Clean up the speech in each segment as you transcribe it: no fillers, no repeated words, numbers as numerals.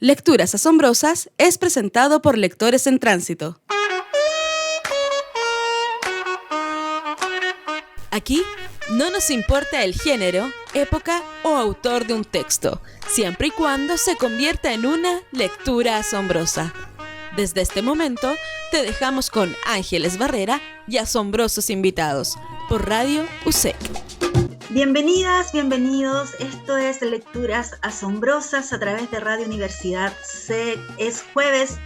Lecturas Asombrosas es presentado por Lectores en Tránsito. Aquí no nos importa el género, época o autor de un texto, siempre y cuando se convierta en una lectura asombrosa. Desde este momento, te dejamos con Ángeles Barrera y asombrosos invitados por Radio USEC. Bienvenidas, bienvenidos. Esto es Lecturas Asombrosas a través de Radio Universidad USEC. Es jueves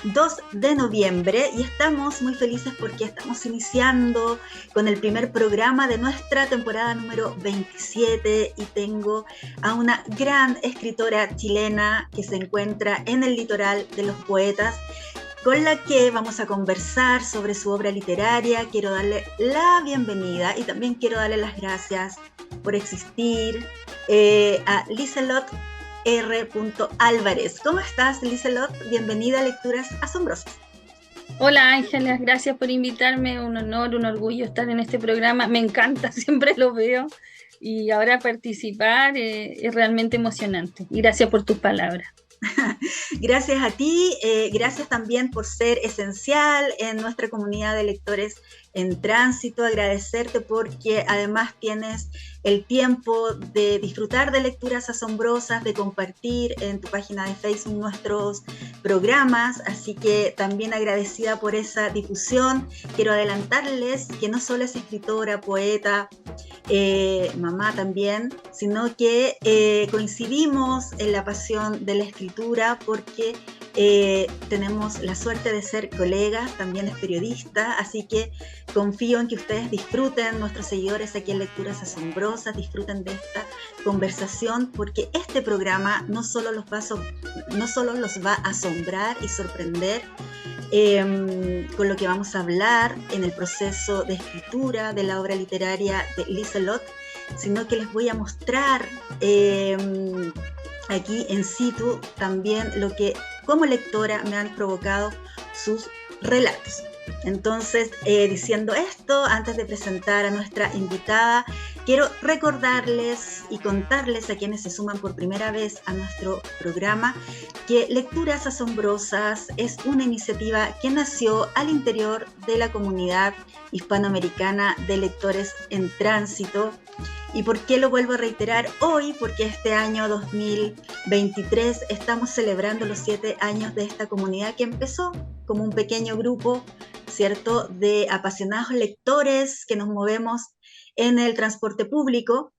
2 de noviembre y estamos muy felices porque estamos iniciando con el primer programa de nuestra temporada número 27 y tengo a una gran escritora chilena que se encuentra en el litoral de los poetas, con la que vamos a conversar sobre su obra literaria. Quiero darle la bienvenida y también quiero darle las gracias por existir a Liselot R. Álvarez. ¿Cómo estás, Liselot? Bienvenida a Lecturas Asombrosas. Hola, Ángeles, gracias por invitarme. Un honor, un orgullo estar en este programa. Me encanta, siempre lo veo. Y ahora participar es realmente emocionante. Y gracias por tus palabras. Gracias a ti, gracias también por ser esencial en nuestra comunidad de lectores en tránsito. Agradecerte porque además tienes el tiempo de disfrutar de Lecturas Asombrosas, de compartir en tu página de Facebook nuestros programas, así que también agradecida por esa difusión. Quiero adelantarles que no solo es escritora, poeta, mamá también, sino que coincidimos en la pasión de la escritura porque tenemos la suerte de ser colegas, también es periodista, así que confío en que ustedes disfruten, nuestros seguidores aquí en Lecturas Asombrosas, disfruten de esta conversación, porque este programa no solo los va a asombrar y sorprender con lo que vamos a hablar en el proceso de escritura de la obra literaria de Liselot, sino que les voy a mostrar aquí en situ también lo que como lectora me han provocado sus relatos. Entonces, diciendo esto, antes de presentar a nuestra invitada, quiero recordarles y contarles a quienes se suman por primera vez a nuestro programa que Lecturas Asombrosas es una iniciativa que nació al interior de la comunidad hispanoamericana de lectores en tránsito. ¿Y por qué lo vuelvo a reiterar hoy? Porque este año 2023 estamos celebrando los 7 años de esta comunidad que empezó como un pequeño grupo, ¿cierto?, de apasionados lectores que nos movemos en el transporte público,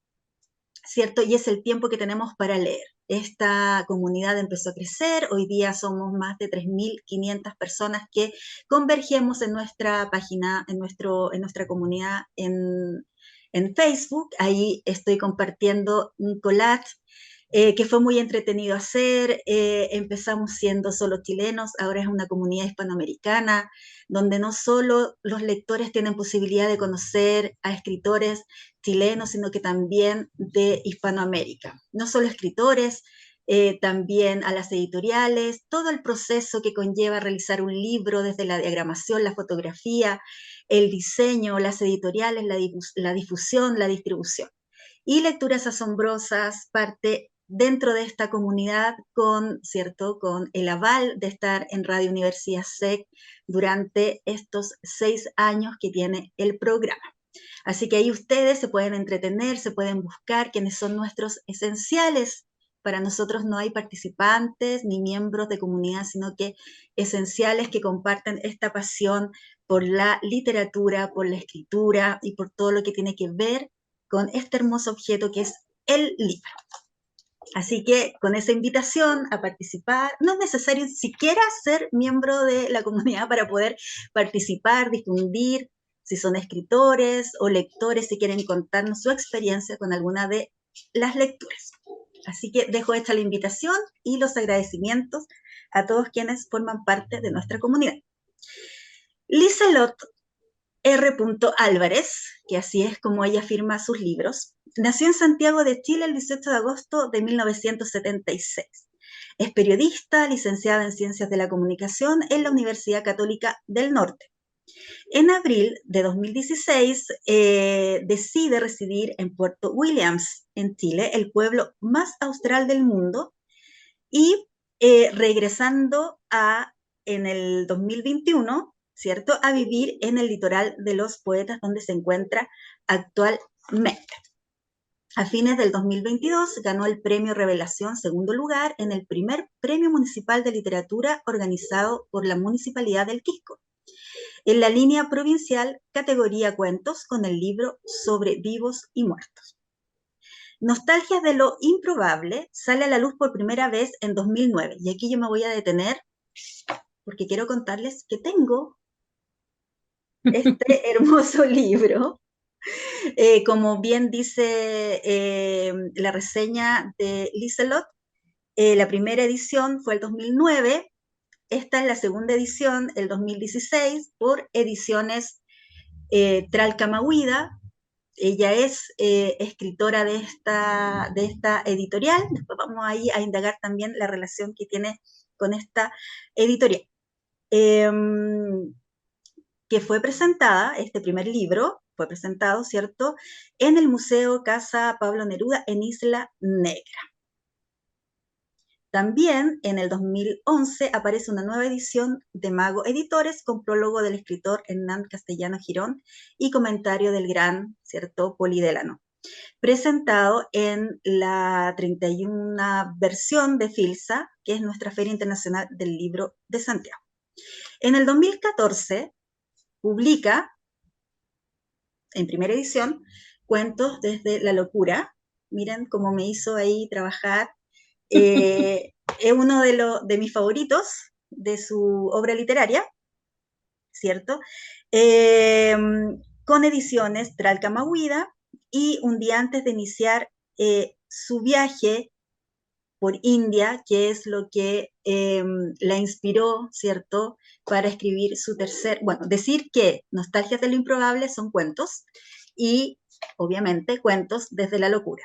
¿cierto? Y es el tiempo que tenemos para leer. Esta comunidad empezó a crecer, hoy día somos más de 3.500 personas que convergemos en nuestra página, en nuestra comunidad en Facebook. Ahí estoy compartiendo un collage que fue muy entretenido hacer. Empezamos siendo solo chilenos, ahora es una comunidad hispanoamericana, donde no solo los lectores tienen posibilidad de conocer a escritores chilenos, sino que también de Hispanoamérica. No solo escritores, también a las editoriales, todo el proceso que conlleva realizar un libro, desde la diagramación, la fotografía, el diseño, las editoriales, la difusión, la distribución. Y Lecturas Asombrosas parte dentro de esta comunidad con el aval de estar en Radio Universidad USEC durante estos 6 años que tiene el programa. Así que ahí ustedes se pueden entretener, se pueden buscar quiénes son nuestros esenciales. Para nosotros no hay participantes ni miembros de comunidad, sino que esenciales que comparten esta pasión por la literatura, por la escritura y por todo lo que tiene que ver con este hermoso objeto que es el libro. Así que con esa invitación a participar, no es necesario siquiera ser miembro de la comunidad para poder participar, difundir, si son escritores o lectores, si quieren contarnos su experiencia con alguna de las lecturas. Así que dejo hecha la invitación y los agradecimientos a todos quienes forman parte de nuestra comunidad. Liselot R. Álvarez, que así es como ella firma sus libros, nació en Santiago de Chile el 18 de agosto de 1976. Es periodista, licenciada en Ciencias de la Comunicación en la Universidad Católica del Norte. En abril de 2016 decide residir en Puerto Williams, en Chile, el pueblo más austral del mundo, y regresando en el 2021, ¿cierto?, a vivir en el litoral de los poetas, donde se encuentra actualmente. A fines del 2022 ganó el premio Revelación segundo lugar en el primer premio municipal de literatura organizado por la Municipalidad del Quisco, en la línea provincial categoría cuentos, con el libro Sobre vivos y muertos. Nostalgias de lo improbable sale a la luz por primera vez en 2009, y aquí yo me voy a detener porque quiero contarles que tengo este hermoso libro. Como bien dice la reseña de Liselot, la primera edición fue el 2009, esta es la segunda edición, el 2016, por Ediciones Tralcamahuida. Ella es escritora de esta editorial. Después vamos ahí a indagar también la relación que tiene con esta editorial. Que fue presentada, este primer libro fue presentado, ¿cierto?, en el Museo Casa Pablo Neruda en Isla Negra. También en el 2011 aparece una nueva edición de Mago Editores con prólogo del escritor Hernán Castellano Girón y comentario del gran, ¿cierto?, Poli Delano, presentado en la 31 versión de FILSA, que es nuestra Feria Internacional del Libro de Santiago. En el 2014 publica, en primera edición, Cuentos desde la locura. Miren cómo me hizo ahí trabajar. Es uno de mis favoritos de su obra literaria, ¿cierto? Con Ediciones Tralcamahuida, y un día antes de iniciar su viaje por India, que es lo que la inspiró, ¿cierto?, para escribir su decir que Nostalgias de lo improbable son cuentos, y obviamente Cuentos desde la locura.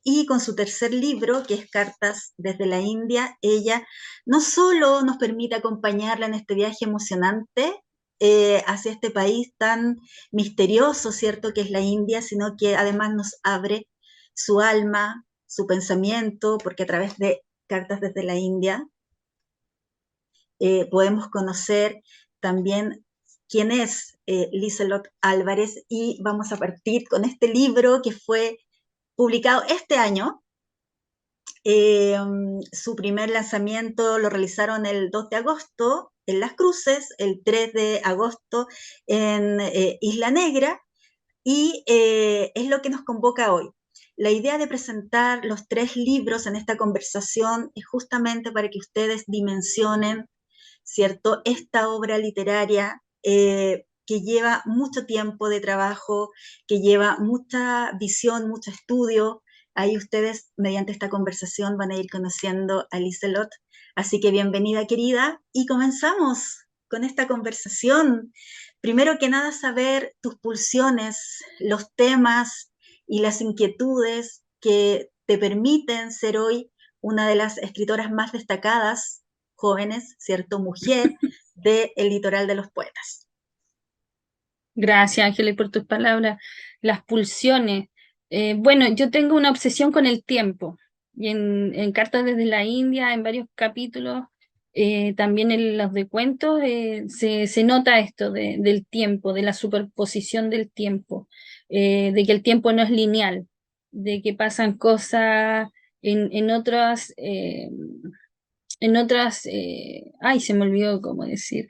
Y con su tercer libro, que es Cartas desde la India, ella no solo nos permite acompañarla en este viaje emocionante hacia este país tan misterioso, ¿cierto?, que es la India, sino que además nos abre su alma, su pensamiento, porque a través de Cartas desde la India podemos conocer también quién es Liselot Álvarez, y vamos a partir con este libro que fue publicado este año. Su primer lanzamiento lo realizaron el 2 de agosto en Las Cruces, el 3 de agosto en Isla Negra, y es lo que nos convoca hoy. La idea de presentar los 3 libros en esta conversación es justamente para que ustedes dimensionen, ¿cierto?, esta obra literaria que lleva mucho tiempo de trabajo, que lleva mucha visión, mucho estudio. Ahí ustedes, mediante esta conversación, van a ir conociendo a Liselot. Así que bienvenida, querida, y comenzamos con esta conversación. Primero que nada, saber tus pulsiones, los temas y las inquietudes que te permiten ser hoy una de las escritoras más destacadas, jóvenes, ¿cierto?, mujer, del litoral de los poetas. Gracias, Ángeles, por tus palabras. Las pulsiones. Bueno, yo tengo una obsesión con el tiempo. Y en Cartas desde la India, en varios capítulos, también en los de cuentos, se nota esto del tiempo, de la superposición del tiempo, de que el tiempo no es lineal, de que pasan cosas en otras... ay, se me olvidó cómo decir,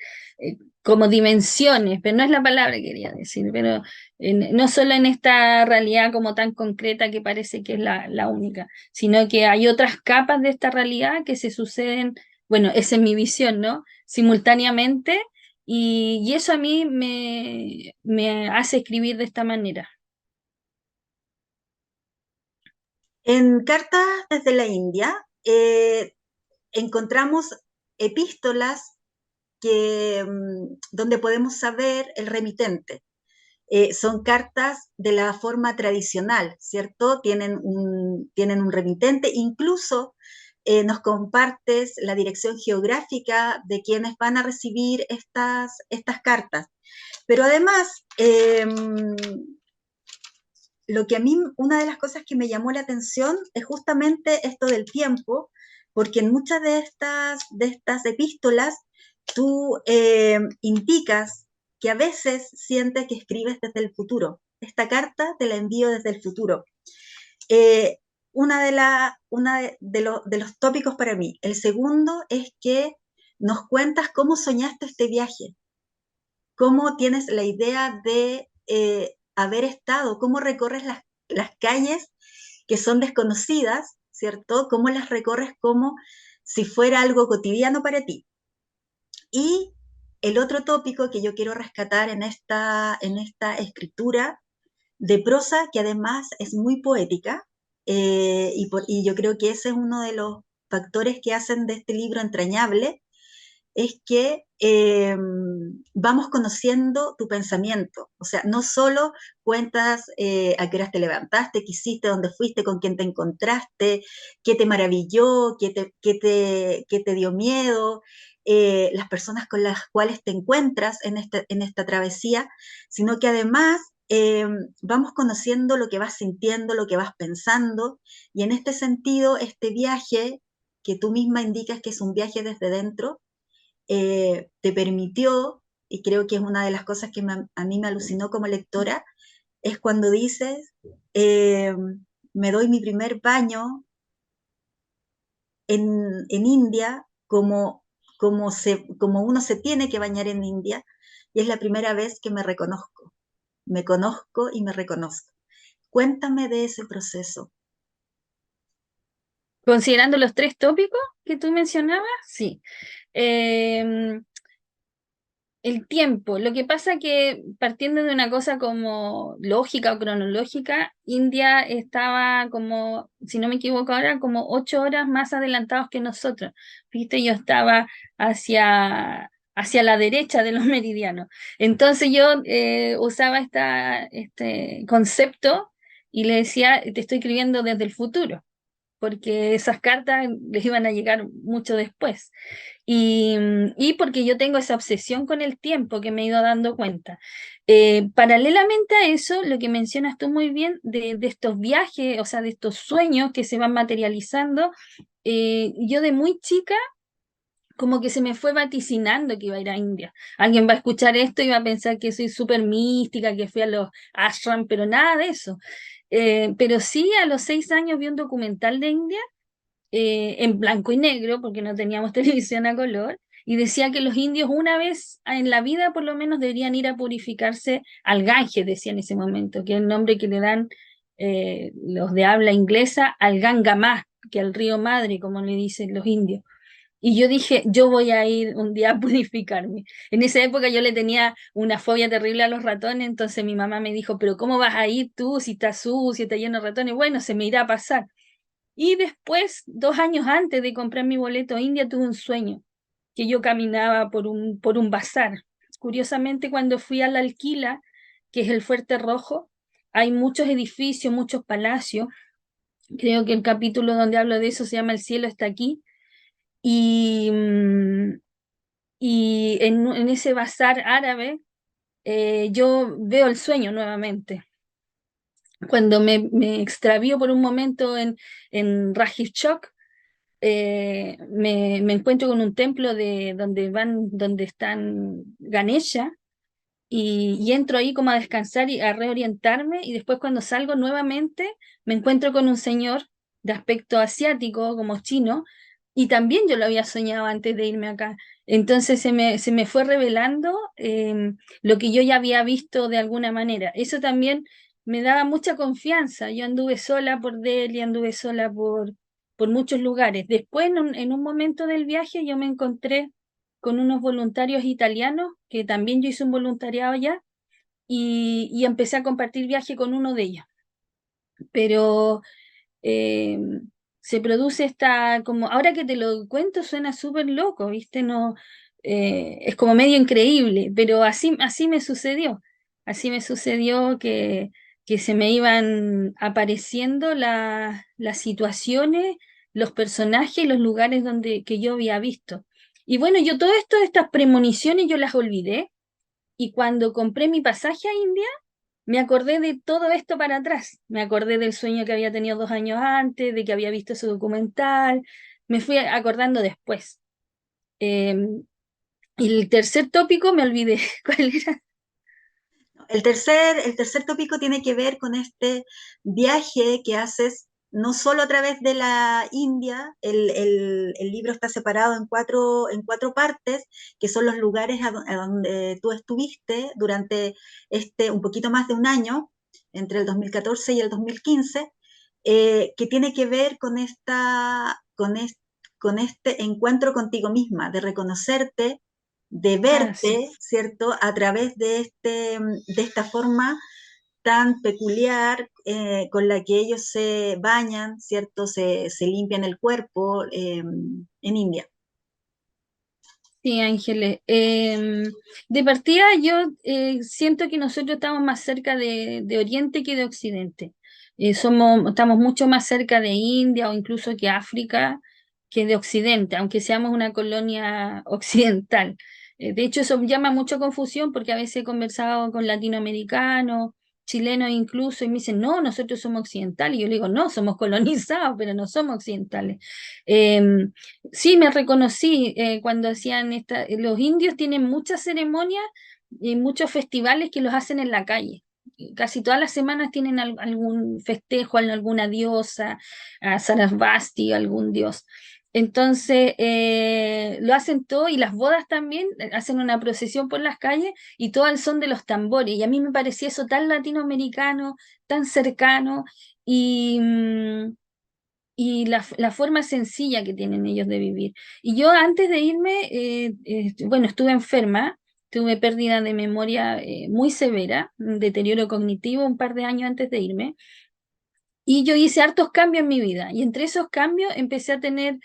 como dimensiones, pero no es la palabra que quería decir, pero no solo en esta realidad como tan concreta que parece que es la única, sino que hay otras capas de esta realidad que se suceden, bueno, esa es mi visión, ¿no?, simultáneamente, y eso a mí me hace escribir de esta manera. En Cartas desde la India encontramos epístolas donde podemos saber el remitente. Son cartas de la forma tradicional, ¿cierto? Tienen un remitente, incluso nos compartes la dirección geográfica de quienes van a recibir estas cartas. Pero además, lo que a mí, una de las cosas que me llamó la atención es justamente esto del tiempo, porque en muchas de estas epístolas tú indicas que a veces sientes que escribes desde el futuro. Esta carta te la envío desde el futuro. De los tópicos para mí. El segundo es que nos cuentas cómo soñaste este viaje, cómo tienes la idea de haber estado, cómo recorres las calles que son desconocidas, ¿cierto? Cómo las recorres como si fuera algo cotidiano para ti. Y el otro tópico que yo quiero rescatar en esta escritura de prosa, que además es muy poética, y yo creo que ese es uno de los factores que hacen de este libro entrañable, es que vamos conociendo tu pensamiento. O sea, no solo cuentas a qué horas te levantaste, qué hiciste, dónde fuiste, con quién te encontraste, qué te maravilló, qué te dio miedo, las personas con las cuales te encuentras en esta travesía, sino que además vamos conociendo lo que vas sintiendo, lo que vas pensando, y en este sentido, este viaje que tú misma indicas que es un viaje desde dentro, te permitió, y creo que es una de las cosas que a mí me alucinó como lectora, es cuando dices, me doy mi primer baño en India como uno se tiene que bañar en India, y es la primera vez que me conozco y me reconozco. Cuéntame de ese proceso. Considerando los 3 tópicos que tú mencionabas, sí. El tiempo. Lo que pasa que partiendo de una cosa como lógica o cronológica, India estaba como, si no me equivoco ahora, como 8 horas más adelantados que nosotros. Viste, yo estaba hacia la derecha de los meridianos. Entonces yo usaba este concepto y le decía, te estoy escribiendo desde el futuro, porque esas cartas les iban a llegar mucho después. Y porque yo tengo esa obsesión con el tiempo que me he ido dando cuenta. Paralelamente a eso, lo que mencionas tú muy bien de estos viajes, o sea, de estos sueños que se van materializando, yo de muy chica como que se me fue vaticinando que iba a ir a India. Alguien va a escuchar esto y va a pensar que soy súper mística, que fui a los ashram, pero nada de eso. Pero sí, a los 6 años vi un documental de India en blanco y negro, porque no teníamos televisión a color, y decía que los indios una vez en la vida por lo menos deberían ir a purificarse al Ganges, decía en ese momento, que es el nombre que le dan los de habla inglesa al Gangamá, que al río Madre, como le dicen los indios. Y yo dije, yo voy a ir un día a purificarme. En esa época yo le tenía una fobia terrible a los ratones, entonces mi mamá me dijo, pero ¿cómo vas a ir tú si estás sucio, está lleno de ratones? Bueno, se me irá a pasar. Y después, 2 años antes de comprar mi boleto a India, tuve un sueño, que yo caminaba por un bazar. Curiosamente, cuando fui a la Alquila, que es el Fuerte Rojo, hay muchos edificios, muchos palacios. Creo que el capítulo donde hablo de eso se llama El cielo está aquí. Y, y en ese bazar árabe, yo veo el sueño nuevamente. Cuando me extravío por un momento en Rajiv Chowk, me encuentro con un templo donde están Ganesha, y entro ahí como a descansar y a reorientarme, y después cuando salgo nuevamente me encuentro con un señor de aspecto asiático, como chino, y también yo lo había soñado antes de irme acá. Entonces se me fue revelando lo que yo ya había visto de alguna manera. Eso también me daba mucha confianza. Yo anduve sola por Delhi, anduve sola por muchos lugares. Después, en un momento del viaje, yo me encontré con unos voluntarios italianos, que también yo hice un voluntariado allá, y empecé a compartir viaje con uno de ellos. Pero eh, se produce como, ahora que te lo cuento suena súper loco, ¿viste? No, es como medio increíble, pero así me sucedió. Así me sucedió que se me iban apareciendo las situaciones, los personajes, los lugares que yo había visto. Y bueno, yo todo esto, estas premoniciones, yo las olvidé. Y cuando compré mi pasaje a India, me acordé de todo esto para atrás. Me acordé del sueño que había tenido 2 años antes, de que había visto ese documental, me fui acordando después. Eh, y el tercer tópico me olvidé. ¿Cuál era? El tercer tópico tiene que ver con este viaje que haces no solo a través de la India. El libro está separado en cuatro partes, que son los lugares a donde tú estuviste durante un poquito más de un año, entre el 2014 y el 2015, que tiene que ver con este encuentro contigo misma, de reconocerte, de Ah, sí. verte, ¿cierto? A través de esta forma tan peculiar, con la que ellos se bañan, ¿cierto? Se limpian el cuerpo, en India. Sí, Ángeles. De partida yo siento que nosotros estamos más cerca de Oriente que de Occidente. Estamos mucho más cerca de India o incluso que África que de Occidente, aunque seamos una colonia occidental. De hecho, eso llama mucha confusión porque a veces he conversado con latinoamericanos, chilenos incluso, y me dicen, no, nosotros somos occidentales. Y yo le digo, no, somos colonizados, pero no somos occidentales. Em, Sí, me reconocí cuando hacían los indios tienen muchas ceremonias y muchos festivales que los hacen en la calle. Y casi todas las semanas tienen algún festejo, alguna diosa, a Sarasvati, algún dios. Entonces, lo hacen todo y las bodas también, hacen una procesión por las calles y todo al son de los tambores. Y a mí me parecía eso tan latinoamericano, tan cercano y, la forma sencilla que tienen ellos de vivir. Y yo antes de irme, bueno, estuve enferma, tuve pérdida de memoria muy severa, un deterioro cognitivo un par de años antes de irme, y yo hice hartos cambios en mi vida, y entre esos cambios empecé a tener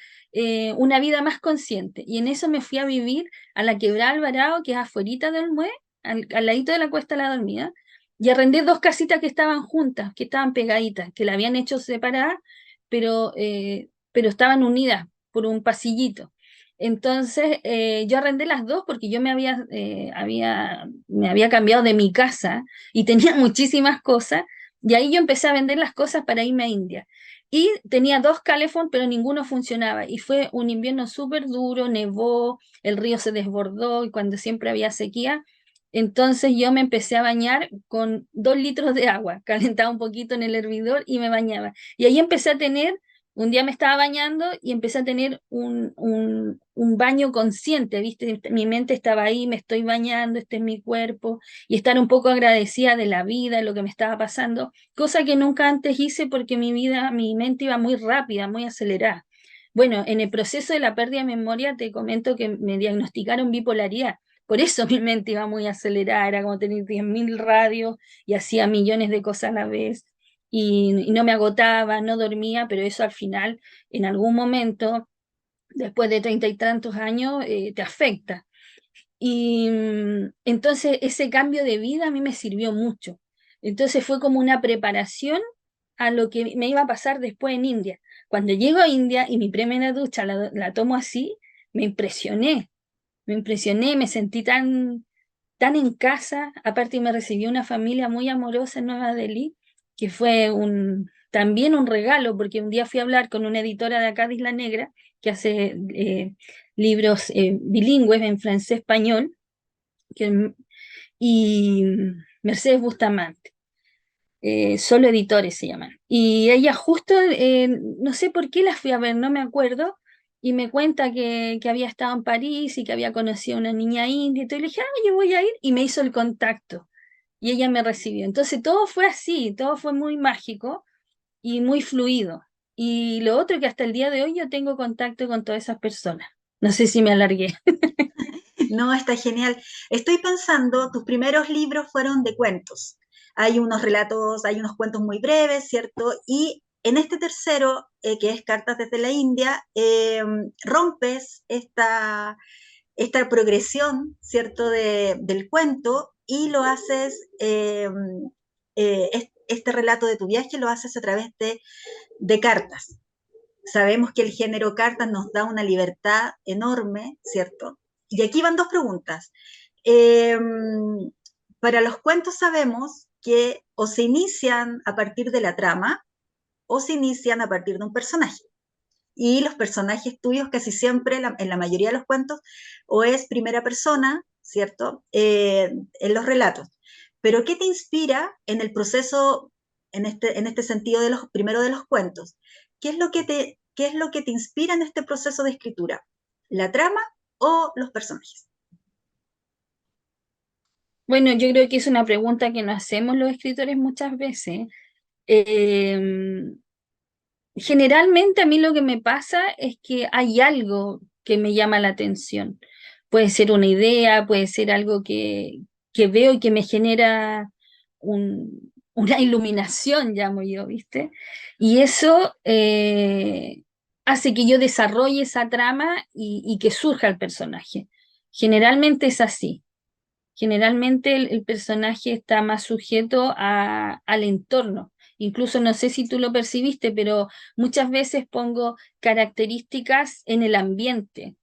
una vida más consciente, y en eso me fui a vivir a la Quebrada Alvarado, que es afuerita del Olmué, al ladito de la Cuesta de la Dormida, y arrendé dos casitas que estaban juntas, que estaban pegaditas, que la habían hecho separadas, pero estaban unidas por un pasillito. Entonces, yo arrendé las dos porque yo me había cambiado de mi casa y tenía muchísimas cosas, y ahí yo empecé a vender las cosas para irme a India. Y tenía dos calefón, pero ninguno funcionaba. Y fue un invierno súper duro, nevó, el río se desbordó y cuando siempre había sequía. Entonces yo me empecé a bañar con 2 litros de agua, calentaba un poquito en el hervidor y me bañaba. Y ahí empecé a tener, un día me estaba bañando y empecé a tener un baño consciente, ¿viste? Mi mente estaba ahí, me estoy bañando, este es mi cuerpo, y estar un poco agradecida de la vida, de lo que me estaba pasando, cosa que nunca antes hice porque mi mente iba muy rápida, muy acelerada. Bueno, en el proceso de la pérdida de memoria te comento que me diagnosticaron bipolaridad. Por eso mi mente iba muy acelerada, era como tener 10.000 radios y hacía millones de cosas a la vez. Y no me agotaba, no dormía, pero eso al final, en algún momento, después de 30 y tantos años, te afecta. Y entonces ese cambio de vida a mí me sirvió mucho. Entonces fue como una preparación a lo que me iba a pasar después en India. Cuando llego a India y mi primera ducha la tomo así, me impresioné, me impresioné, me sentí tan en casa. Aparte me recibió una familia muy amorosa en Nueva Delhi, que fue también un regalo, porque un día fui a hablar con una editora de acá de Isla Negra, que hace libros bilingües en francés-español, que, y Mercedes Bustamante, solo editores se llaman. Y ella justo, no sé por qué la fui a ver, no me acuerdo, y me cuenta que había estado en París y que había conocido a una niña india. Entonces le dije, ah, yo voy a ir, y me hizo el contacto. Y ella me recibió. Entonces todo fue así, todo fue muy mágico y muy fluido. Y lo otro que hasta el día de hoy yo tengo contacto con todas esas personas. No sé si me alargué. No, está genial. Estoy pensando, tus primeros libros fueron de cuentos. Hay unos relatos, hay unos cuentos muy breves, ¿cierto? Y en este tercero, que es Cartas desde la India, rompes esta progresión, ¿cierto? Del cuento y lo haces, este relato de tu viaje lo haces a través de cartas. Sabemos que el género cartas nos da una libertad enorme, ¿cierto? Y aquí van dos preguntas. Eh, para los cuentos sabemos que o se inician a partir de la trama o se inician a partir de un personaje. y los personajes tuyos casi siempre, en la mayoría de los cuentos, o es primera persona, ¿cierto? En los relatos. Pero ¿qué te inspira en el proceso, en este sentido de primero de los cuentos? ¿Qué es lo que te inspira en este proceso de escritura? ¿La trama o los personajes? Bueno, yo creo que es una pregunta que nos hacemos los escritores muchas veces. Eh, Generalmente a mí lo que me pasa es que hay algo que me llama la atención. Puede ser una idea, puede ser algo que veo y que me genera una iluminación, llamo yo, ¿viste? Y eso hace que yo desarrolle esa trama y que surja el personaje. Generalmente es así. Generalmente el personaje está más sujeto al entorno. Incluso no sé si tú lo percibiste, pero muchas veces pongo características en el ambiente.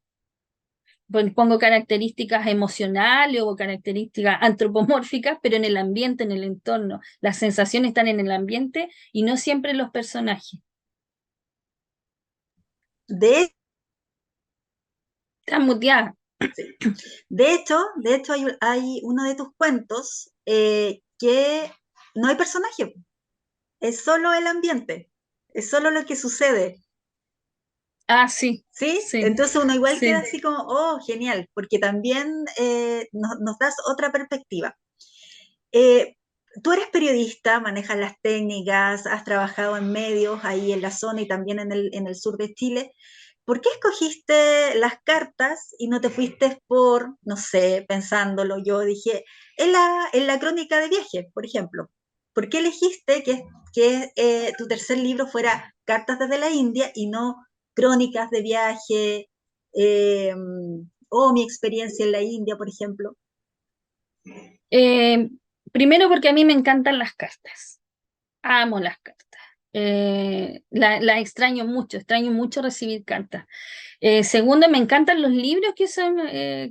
Pongo características emocionales o características antropomórficas, pero en el ambiente, en el entorno. Las sensaciones están en el ambiente y no siempre en los personajes. De, Están muteadas. de hecho hay uno de tus cuentos que no hay personaje, es solo el ambiente, es solo lo que sucede. Ah, sí, ¿Sí? sí, Entonces uno igual sí. queda así como, oh, genial, porque también nos das otra perspectiva. Eh, Tú eres periodista, manejas las técnicas, has trabajado en medios ahí en la zona y también en el sur de Chile. ¿Por qué escogiste las cartas y no te fuiste por, no sé, pensándolo? Yo dije, en la crónica de viaje, por ejemplo. ¿Por qué elegiste que tu tercer libro fuera Cartas desde la India y no crónicas de viaje eh, o mi experiencia en la India, por ejemplo? Eh, Primero porque a mí me encantan las cartas. Amo las cartas. La extraño mucho recibir cartas. Segundo, me encantan los libros que son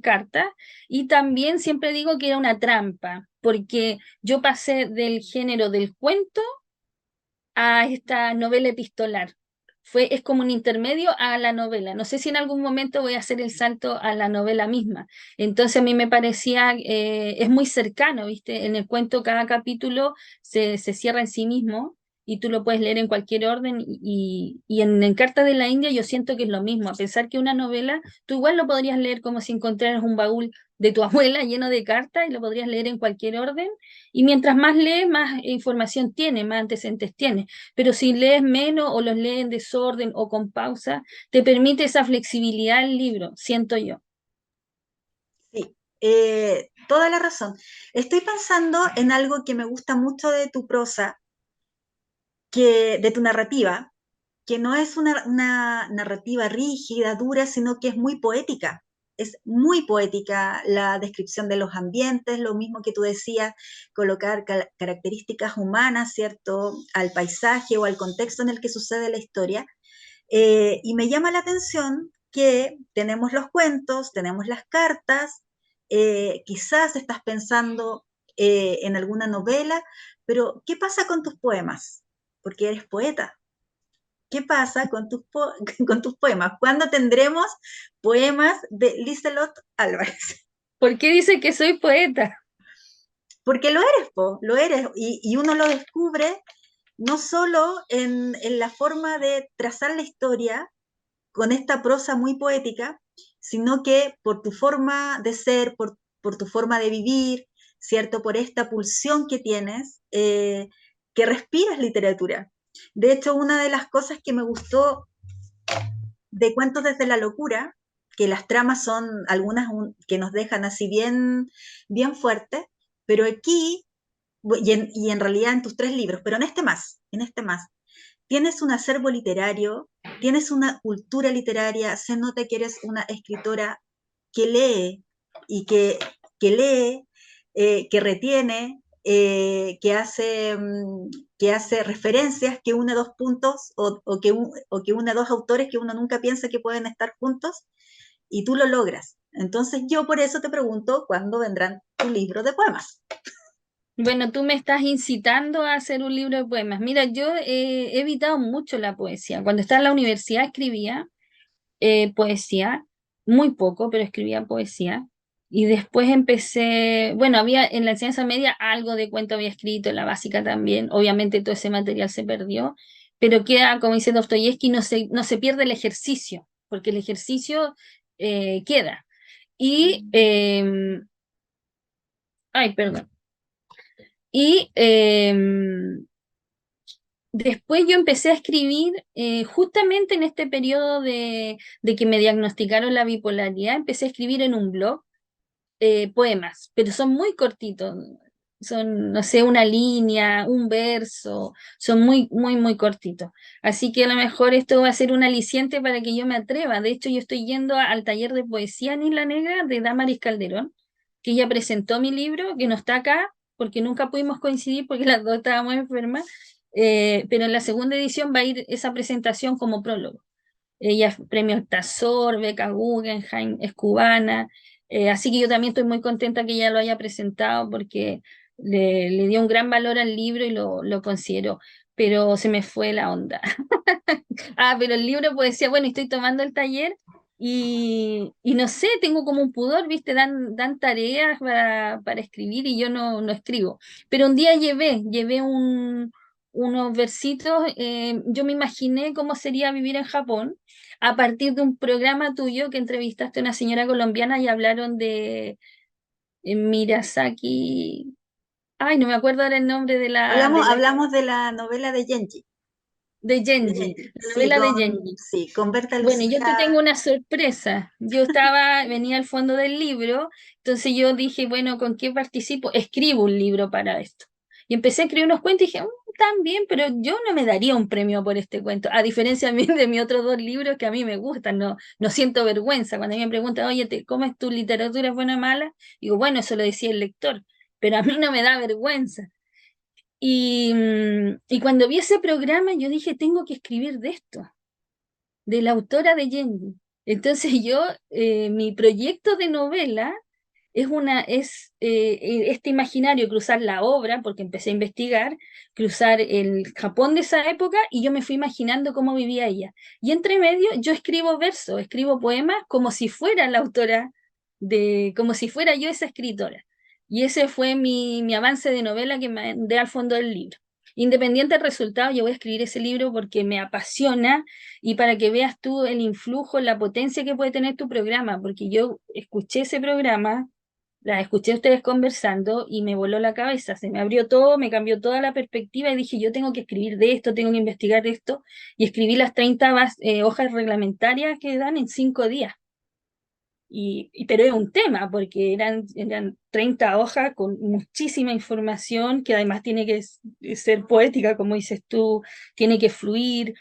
cartas y también siempre digo que era una trampa, porque yo pasé del género del cuento a esta novela epistolar. Es como un intermedio a la novela. No sé si en algún momento voy a hacer el salto a la novela misma. Entonces a mí me parecía, es muy cercano, ¿viste? En el cuento cada capítulo se cierra en sí mismo y tú lo puedes leer en cualquier orden y en Carta de la India yo siento que es lo mismo. A pesar que una novela, tú igual lo podrías leer como si encontraras un baúl de tu abuela lleno de cartas y lo podrías leer en cualquier orden y mientras más lees, más información tiene, más antecedentes tiene. Pero si lees menos o los lees en desorden o con pausa, te permite esa flexibilidad el libro, siento yo. Sí, toda la razón. Estoy pensando en algo que me gusta mucho de tu prosa, de tu narrativa, que no es una narrativa rígida, dura, sino que es muy poética. Es muy poética la descripción de los ambientes, lo mismo que tú decías, colocar características humanas, ¿cierto?, al paisaje o al contexto en el que sucede la historia. Y me llama la atención que tenemos los cuentos, tenemos las cartas, quizás estás pensando en alguna novela, pero ¿qué pasa con tus poemas? Porque eres poeta. ¿Qué pasa con con tus poemas? ¿Cuándo tendremos poemas de Liselot Álvarez? ¿Por qué dice que soy poeta? Porque lo eres, lo eres, y uno lo descubre no solo en la forma de trazar la historia con esta prosa muy poética, sino que por tu forma de ser, por tu forma de vivir, ¿cierto? Por esta pulsión que tienes, que respiras literatura. De hecho, una de las cosas que me gustó de Cuentos desde la Locura, que las tramas son algunas que nos dejan así bien, bien fuertes, pero aquí, y en realidad en tus tres libros, pero en este más, tienes un acervo literario, tienes una cultura literaria, se nota que eres una escritora que lee y que lee, que retiene, que hace referencias, que une dos puntos o que une dos autores que uno nunca piensa que pueden estar juntos y tú lo logras. Entonces yo por eso te pregunto cuándo vendrán tu libro de poemas. Bueno, tú me estás incitando a hacer un libro de poemas. Mira, yo he evitado mucho la poesía. Cuando estaba en la universidad escribía poesía, muy poco, pero escribía poesía. Y después empecé, bueno, había en la enseñanza media algo de cuento había escrito, en la básica también. Obviamente todo ese material se perdió, pero queda, como dice Dostoyevsky, no se pierde el ejercicio, porque el ejercicio queda. Y, ay, perdón. Y después yo empecé a escribir justamente en este periodo de que me diagnosticaron la bipolaridad, empecé a escribir en un blog poemas, pero son muy cortitos, son, no sé, una línea, un verso, son muy, muy, muy cortitos. Así que a lo mejor esto va a ser un aliciente para que yo me atreva. De hecho, yo estoy yendo al taller de poesía en Isla Negra de Damaris Calderón, que ella presentó mi libro, que no está acá, porque nunca pudimos coincidir porque las dos estábamos enfermas, pero en la segunda edición va a ir esa presentación como prólogo. Ella es premio Tazor, beca Guggenheim, es cubana, así que yo también estoy muy contenta que ella lo haya presentado porque le dio un gran valor al libro y lo consideró, pero se me fue la onda. Ah, pero el libro pues decía, bueno, estoy tomando el taller y no sé, tengo como un pudor, ¿viste? Dan tareas para escribir y yo no escribo. Pero un día llevé unos versitos, yo me imaginé cómo sería vivir en Japón a partir de un programa tuyo que entrevistaste a una señora colombiana y hablaron de Mirasaki, ay, no me acuerdo ahora el nombre de la, Hablamos, de la, hablamos de la novela de Genji. de De Genji, Genji. la novela de Genji. Sí, con Berta Bueno, yo te Lucía. tengo una sorpresa. Venía al fondo del libro, entonces yo dije, bueno, ¿con qué participo? Escribo un libro para esto. Y empecé a escribir unos cuentos y dije, tan bien, pero yo no me daría un premio por este cuento, a diferencia de mis otros dos libros que a mí me gustan, no siento vergüenza. Cuando a mí me preguntan, oye, ¿cómo es tu literatura, es buena o mala? Digo, bueno, eso lo decía el lector, pero a mí no me da vergüenza. Y cuando vi ese programa, yo dije, tengo que escribir de esto de la autora de Genji. Entonces yo, mi proyecto de novela es este imaginario, cruzar la obra, porque empecé a investigar, cruzar el Japón de esa época y yo me fui imaginando cómo vivía ella. Y entre medio yo escribo versos, escribo poemas como si fuera la autora como si fuera yo esa escritora. Y ese fue mi avance de novela que me mandé al fondo del libro. Independiente del resultado, yo voy a escribir ese libro porque me apasiona y para que veas tú el influjo, la potencia que puede tener tu programa, porque yo escuché ese programa, la escuché a ustedes conversando y me voló la cabeza, se me abrió todo, me cambió toda la perspectiva y dije, yo tengo que escribir de esto, tengo que investigar de esto y escribí las 30 hojas reglamentarias que dan en 5 días. Pero es un tema, porque eran 30 hojas con muchísima información que además tiene que ser poética, como dices tú, tiene que fluir,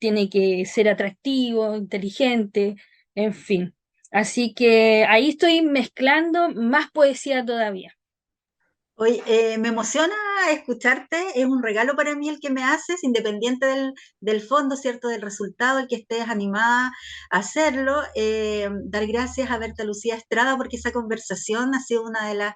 tiene que ser atractivo, inteligente, en fin. Así que ahí estoy mezclando más poesía todavía. Oye, me emociona escucharte, es un regalo para mí el que me haces, independiente del fondo, ¿cierto? Del resultado, el que estés animada a hacerlo. Dar gracias a Berta Lucía Estrada porque esa conversación ha sido una de las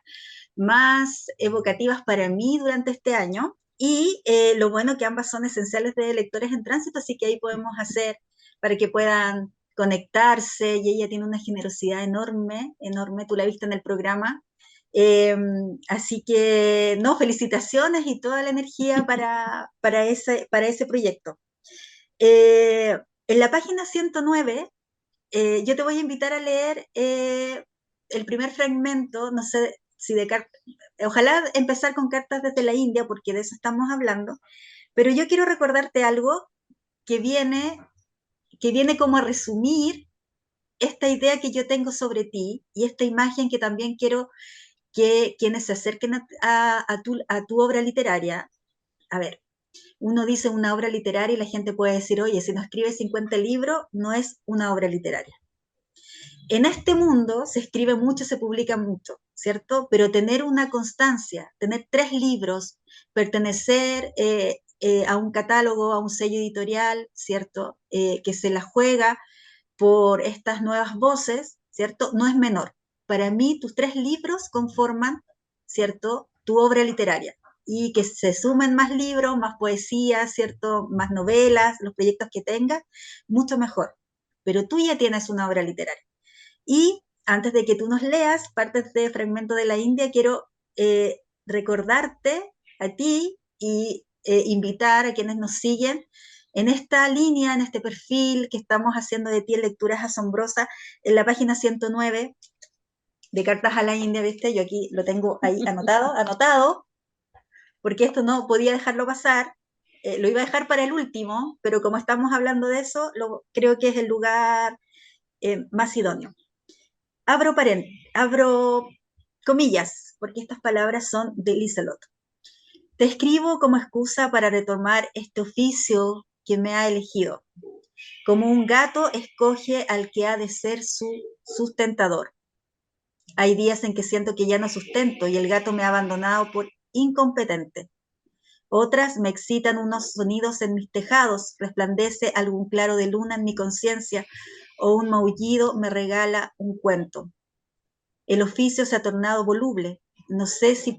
más evocativas para mí durante este año. Y lo bueno que ambas son esenciales de lectores en tránsito, así que ahí podemos hacer para que puedan conectarse y ella tiene una generosidad enorme, enorme, tú la viste en el programa. Eh, Así que, no, felicitaciones y toda la energía para ese proyecto. En la página 109, yo te voy a invitar a leer el primer fragmento, no sé si de cartas, ojalá empezar con cartas desde la India, porque de eso estamos hablando, pero yo quiero recordarte algo que viene, que viene como a resumir esta idea que yo tengo sobre ti y esta imagen que también quiero que quienes se acerquen a tu obra literaria, a ver, uno dice una obra literaria y la gente puede decir, oye, si no escribe 50 libros, no es una obra literaria. En este mundo se escribe mucho, se publica mucho, ¿cierto? Pero tener una constancia, tener 3 libros, pertenecer a un catálogo, a un sello editorial, ¿cierto? Que se la juega por estas nuevas voces, ¿cierto? No es menor. Para mí, tus 3 libros conforman, ¿cierto? tu obra literaria y que se sumen más libros, más poesía, ¿cierto? Más novelas, los proyectos que tengas, mucho mejor. Pero tú ya tienes una obra literaria. Y antes de que tú nos leas partes de Fragmento de la India, quiero recordarte a ti y invitar a quienes nos siguen en esta línea, en este perfil que estamos haciendo de ti en Lecturas Asombrosas, en la página 109 de Cartas a la India, ¿viste? Yo aquí lo tengo ahí anotado, porque esto no podía dejarlo pasar. Lo iba a dejar para el último, pero como estamos hablando de eso, creo que es el lugar más idóneo. Abro comillas, porque estas palabras son de Liselot. Te escribo como excusa para retomar este oficio que me ha elegido. Como un gato escoge al que ha de ser su sustentador. Hay días en que siento que ya no sustento y el gato me ha abandonado por incompetente. Otras me excitan unos sonidos en mis tejados, resplandece algún claro de luna en mi conciencia o un maullido me regala un cuento. El oficio se ha tornado voluble. No sé si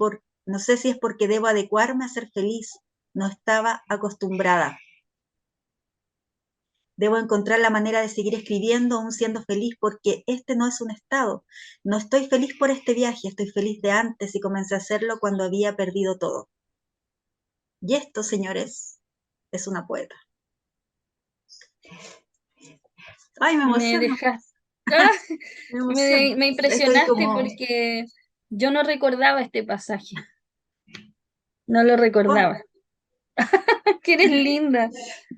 es porque debo adecuarme a ser feliz. No estaba acostumbrada. Debo encontrar la manera de seguir escribiendo aún siendo feliz porque este no es un estado. No estoy feliz por este viaje, estoy feliz de antes y comencé a hacerlo cuando había perdido todo. Y esto, señores, es una poeta. Ay, me Me emociono. dejas. ¡Ah! Me emociono. Me Estoy impresionaste como... porque yo no recordaba este pasaje. No lo Oh, recordaba. Que eres linda.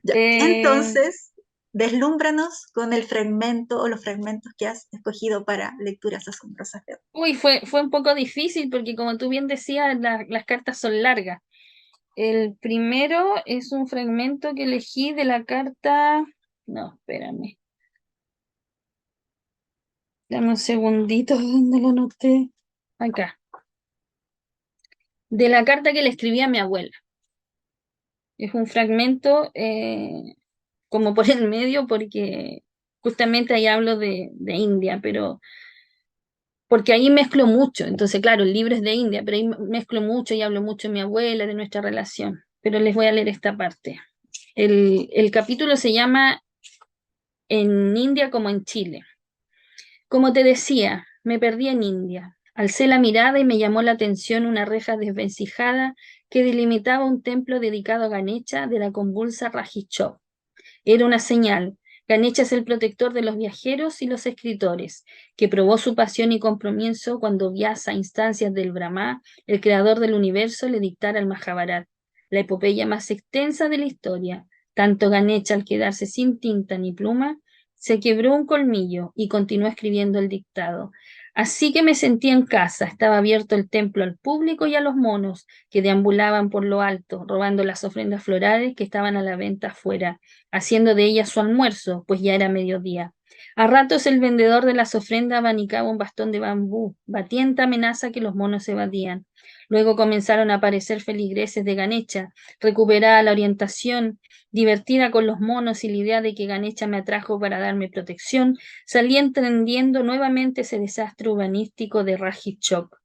ya. Entonces, deslúmbranos con el fragmento o los fragmentos que has escogido para Lecturas Asombrosas de hoy. Uy, fue un poco difícil porque como tú bien decías, las cartas son largas. El primero es un fragmento que elegí de la carta. No, espérame. Dame un segundito, ¿dónde lo anoté? Acá. De la carta que le escribí a mi abuela. Es un fragmento como por el medio porque justamente ahí hablo de India, pero porque ahí mezclo mucho. Entonces, claro, el libro es de India, pero ahí mezclo mucho y hablo mucho de mi abuela, de nuestra relación. Pero les voy a leer esta parte. El capítulo se llama En India como en Chile. Como te decía, me perdí en India. Alcé la mirada y me llamó la atención una reja desvencijada que delimitaba un templo dedicado a Ganesha de la convulsa Rajichó. Era una señal. Ganesha es el protector de los viajeros y los escritores, que probó su pasión y compromiso cuando Vyasa, a instancias del Brahma, el creador del universo, le dictara el Mahabharat, la epopeya más extensa de la historia. Tanto Ganesha, al quedarse sin tinta ni pluma, se quebró un colmillo y continuó escribiendo el dictado. Así que me sentí en casa, estaba abierto el templo al público y a los monos que deambulaban por lo alto, robando las ofrendas florales que estaban a la venta afuera, haciendo de ellas su almuerzo, pues ya era mediodía. A ratos el vendedor de las ofrendas abanicaba un bastón de bambú, batiente amenaza que los monos evadían. Luego comenzaron a aparecer feligreses de Ganesha, recuperada la orientación, divertida con los monos y la idea de que Ganesha me atrajo para darme protección, salí entendiendo nuevamente ese desastre urbanístico de Rajit Chok.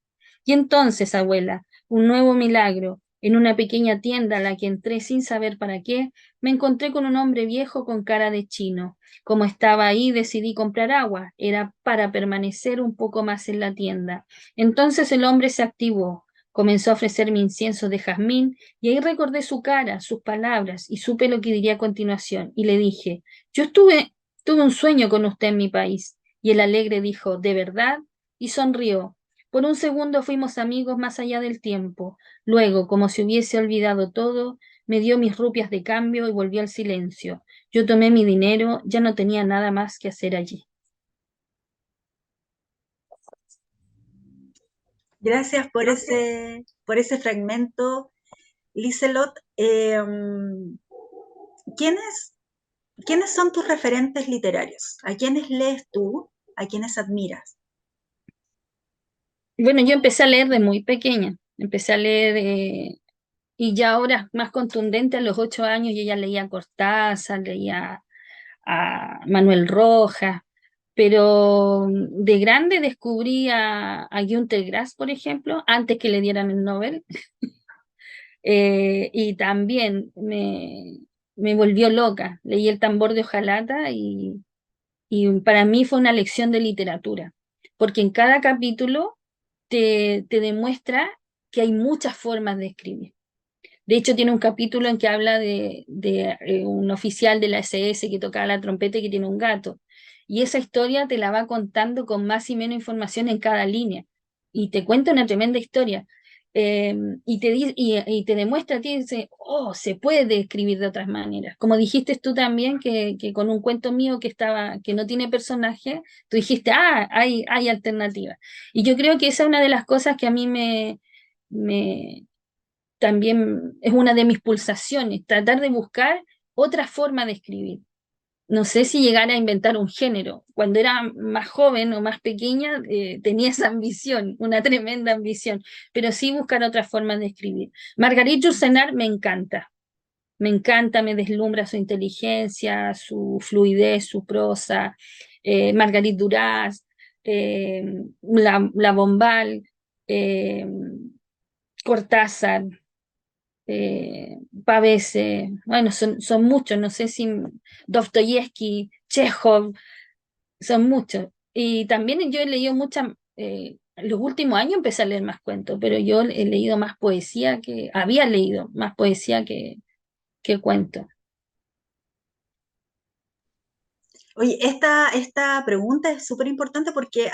Y entonces, abuela, un nuevo milagro. En una pequeña tienda a la que entré sin saber para qué, me encontré con un hombre viejo con cara de chino. Como estaba ahí, decidí comprar agua. Era para permanecer un poco más en la tienda. Entonces el hombre se activó. Comenzó a ofrecerme incienso de jazmín y ahí recordé su cara, sus palabras y supe lo que diría a continuación. Y le dije, tuve un sueño con usted en mi país. Y el alegre dijo, ¿de verdad? Y sonrió. Por un segundo fuimos amigos más allá del tiempo. Luego, como si hubiese olvidado todo, me dio mis rupias de cambio y volvió al silencio. Yo tomé mi dinero, ya no tenía nada más que hacer allí. Gracias por ese fragmento, Liselot. ¿Quiénes, ¿Quiénes son tus referentes literarios? ¿A quiénes lees tú? ¿A quiénes admiras? Bueno, yo empecé a leer de muy pequeña. Empecé a leer y ya ahora más contundente, a los 8 años yo ya leía a Cortázar, leía a Manuel Rojas. pero de grande descubrí a Günter Grass, por ejemplo, antes que le dieran el Nobel. Y también me volvió loca. Leí El tambor de hojalata y para mí fue una lección de literatura, porque en cada capítulo te demuestra que hay muchas formas de escribir. De hecho, tiene un capítulo en que habla de un oficial de la SS que tocaba la trompeta y que tiene un gato. Y esa historia te la va contando con más y menos información en cada línea. Y te cuenta una tremenda historia. Y te demuestra a ti, dice, oh, se puede escribir de otras maneras. Como dijiste tú también, que con un cuento mío que no tiene personaje, tú dijiste, ah, hay alternativas. Y yo creo que esa es una de las cosas que a mí me también es una de mis pulsaciones, tratar de buscar otra forma de escribir. No sé si llegar a inventar un género. Cuando era más joven o más pequeña, tenía esa ambición, una tremenda ambición, pero sí buscar otras formas de escribir. Marguerite Yourcenar me encanta, me deslumbra su inteligencia, su fluidez, su prosa. Marguerite Duras, la Bombal, eh, Cortázar, Pavese, bueno, son muchos, no sé si Dostoyevsky, Chekhov, son muchos. Y también yo he leído muchas, los últimos años empecé a leer más cuentos, pero yo he leído más poesía había leído más poesía que cuentos. Oye, esta pregunta es súper importante porque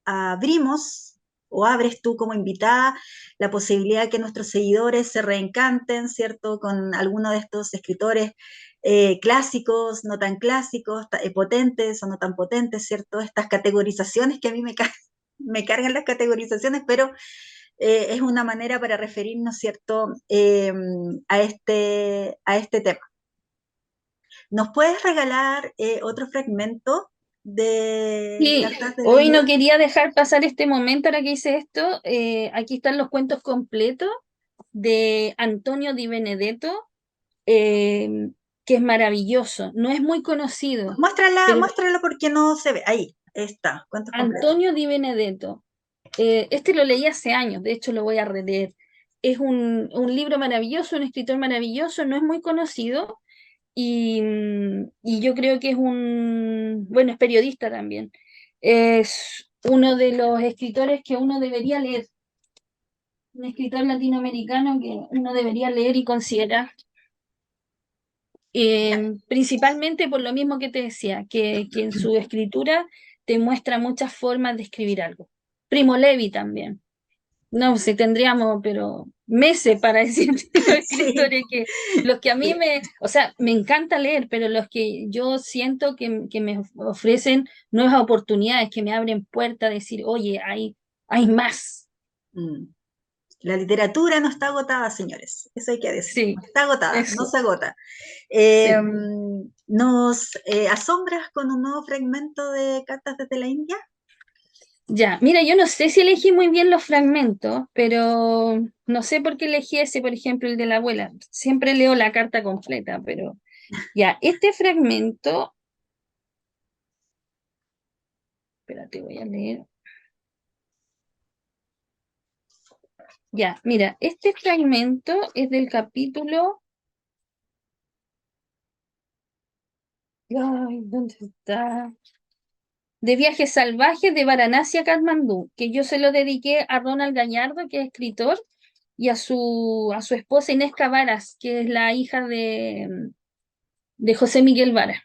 abrimos o abres tú como invitada la posibilidad de que nuestros seguidores se reencanten, ¿cierto? Con alguno de estos escritores clásicos, no tan clásicos, potentes o no tan potentes, ¿cierto? Estas categorizaciones que a mí me cargan las categorizaciones, pero es una manera para referirnos, ¿cierto? A este tema. ¿Nos puedes regalar otro fragmento de Y Cartas de la hoy no India? quería dejar pasar este momento ahora que hice esto. Aquí están los cuentos completos de Antonio Di Benedetto, eh, que es maravilloso. No es muy conocido, Muéstrala, pero muéstrala porque no se ve. Ahí está, cuentos completos. Antonio Di Benedetto, este lo leí hace años, de hecho lo voy a releer. Es un libro maravilloso, un escritor maravilloso, no es muy conocido y yo creo que bueno, es periodista también. Es uno de los escritores que uno debería leer, un escritor latinoamericano que uno debería leer y considerar. Principalmente por lo mismo que te decía, que en su escritura te muestra muchas formas de escribir algo. Primo Levi también. No sé, tendríamos, pero meses para decir los Sí, escritores los que a mí sí. o sea, me encanta leer, pero los que yo siento que me ofrecen nuevas oportunidades, que me abren puertas, decir, oye, hay más. Mm. La literatura no está agotada, señores. Eso hay que decirlo. Sí, No está agotada, no eso, se agota. sí. ¿Nos asombras con un nuevo fragmento de Cartas desde la India? Ya, mira, yo no sé si elegí muy bien los fragmentos, pero no sé por qué elegí ese, por ejemplo, el de la abuela. Siempre leo la carta completa, pero ya, este fragmento, espérate, voy a leer. Ya, mira, este fragmento es del capítulo, ay, ¿dónde está? De Viajes Salvajes de Varanasi a Katmandú, que yo se lo dediqué a Ronald Gallardo, que es escritor, y a su esposa Inés Cavaras, que es la hija de José Miguel Vara.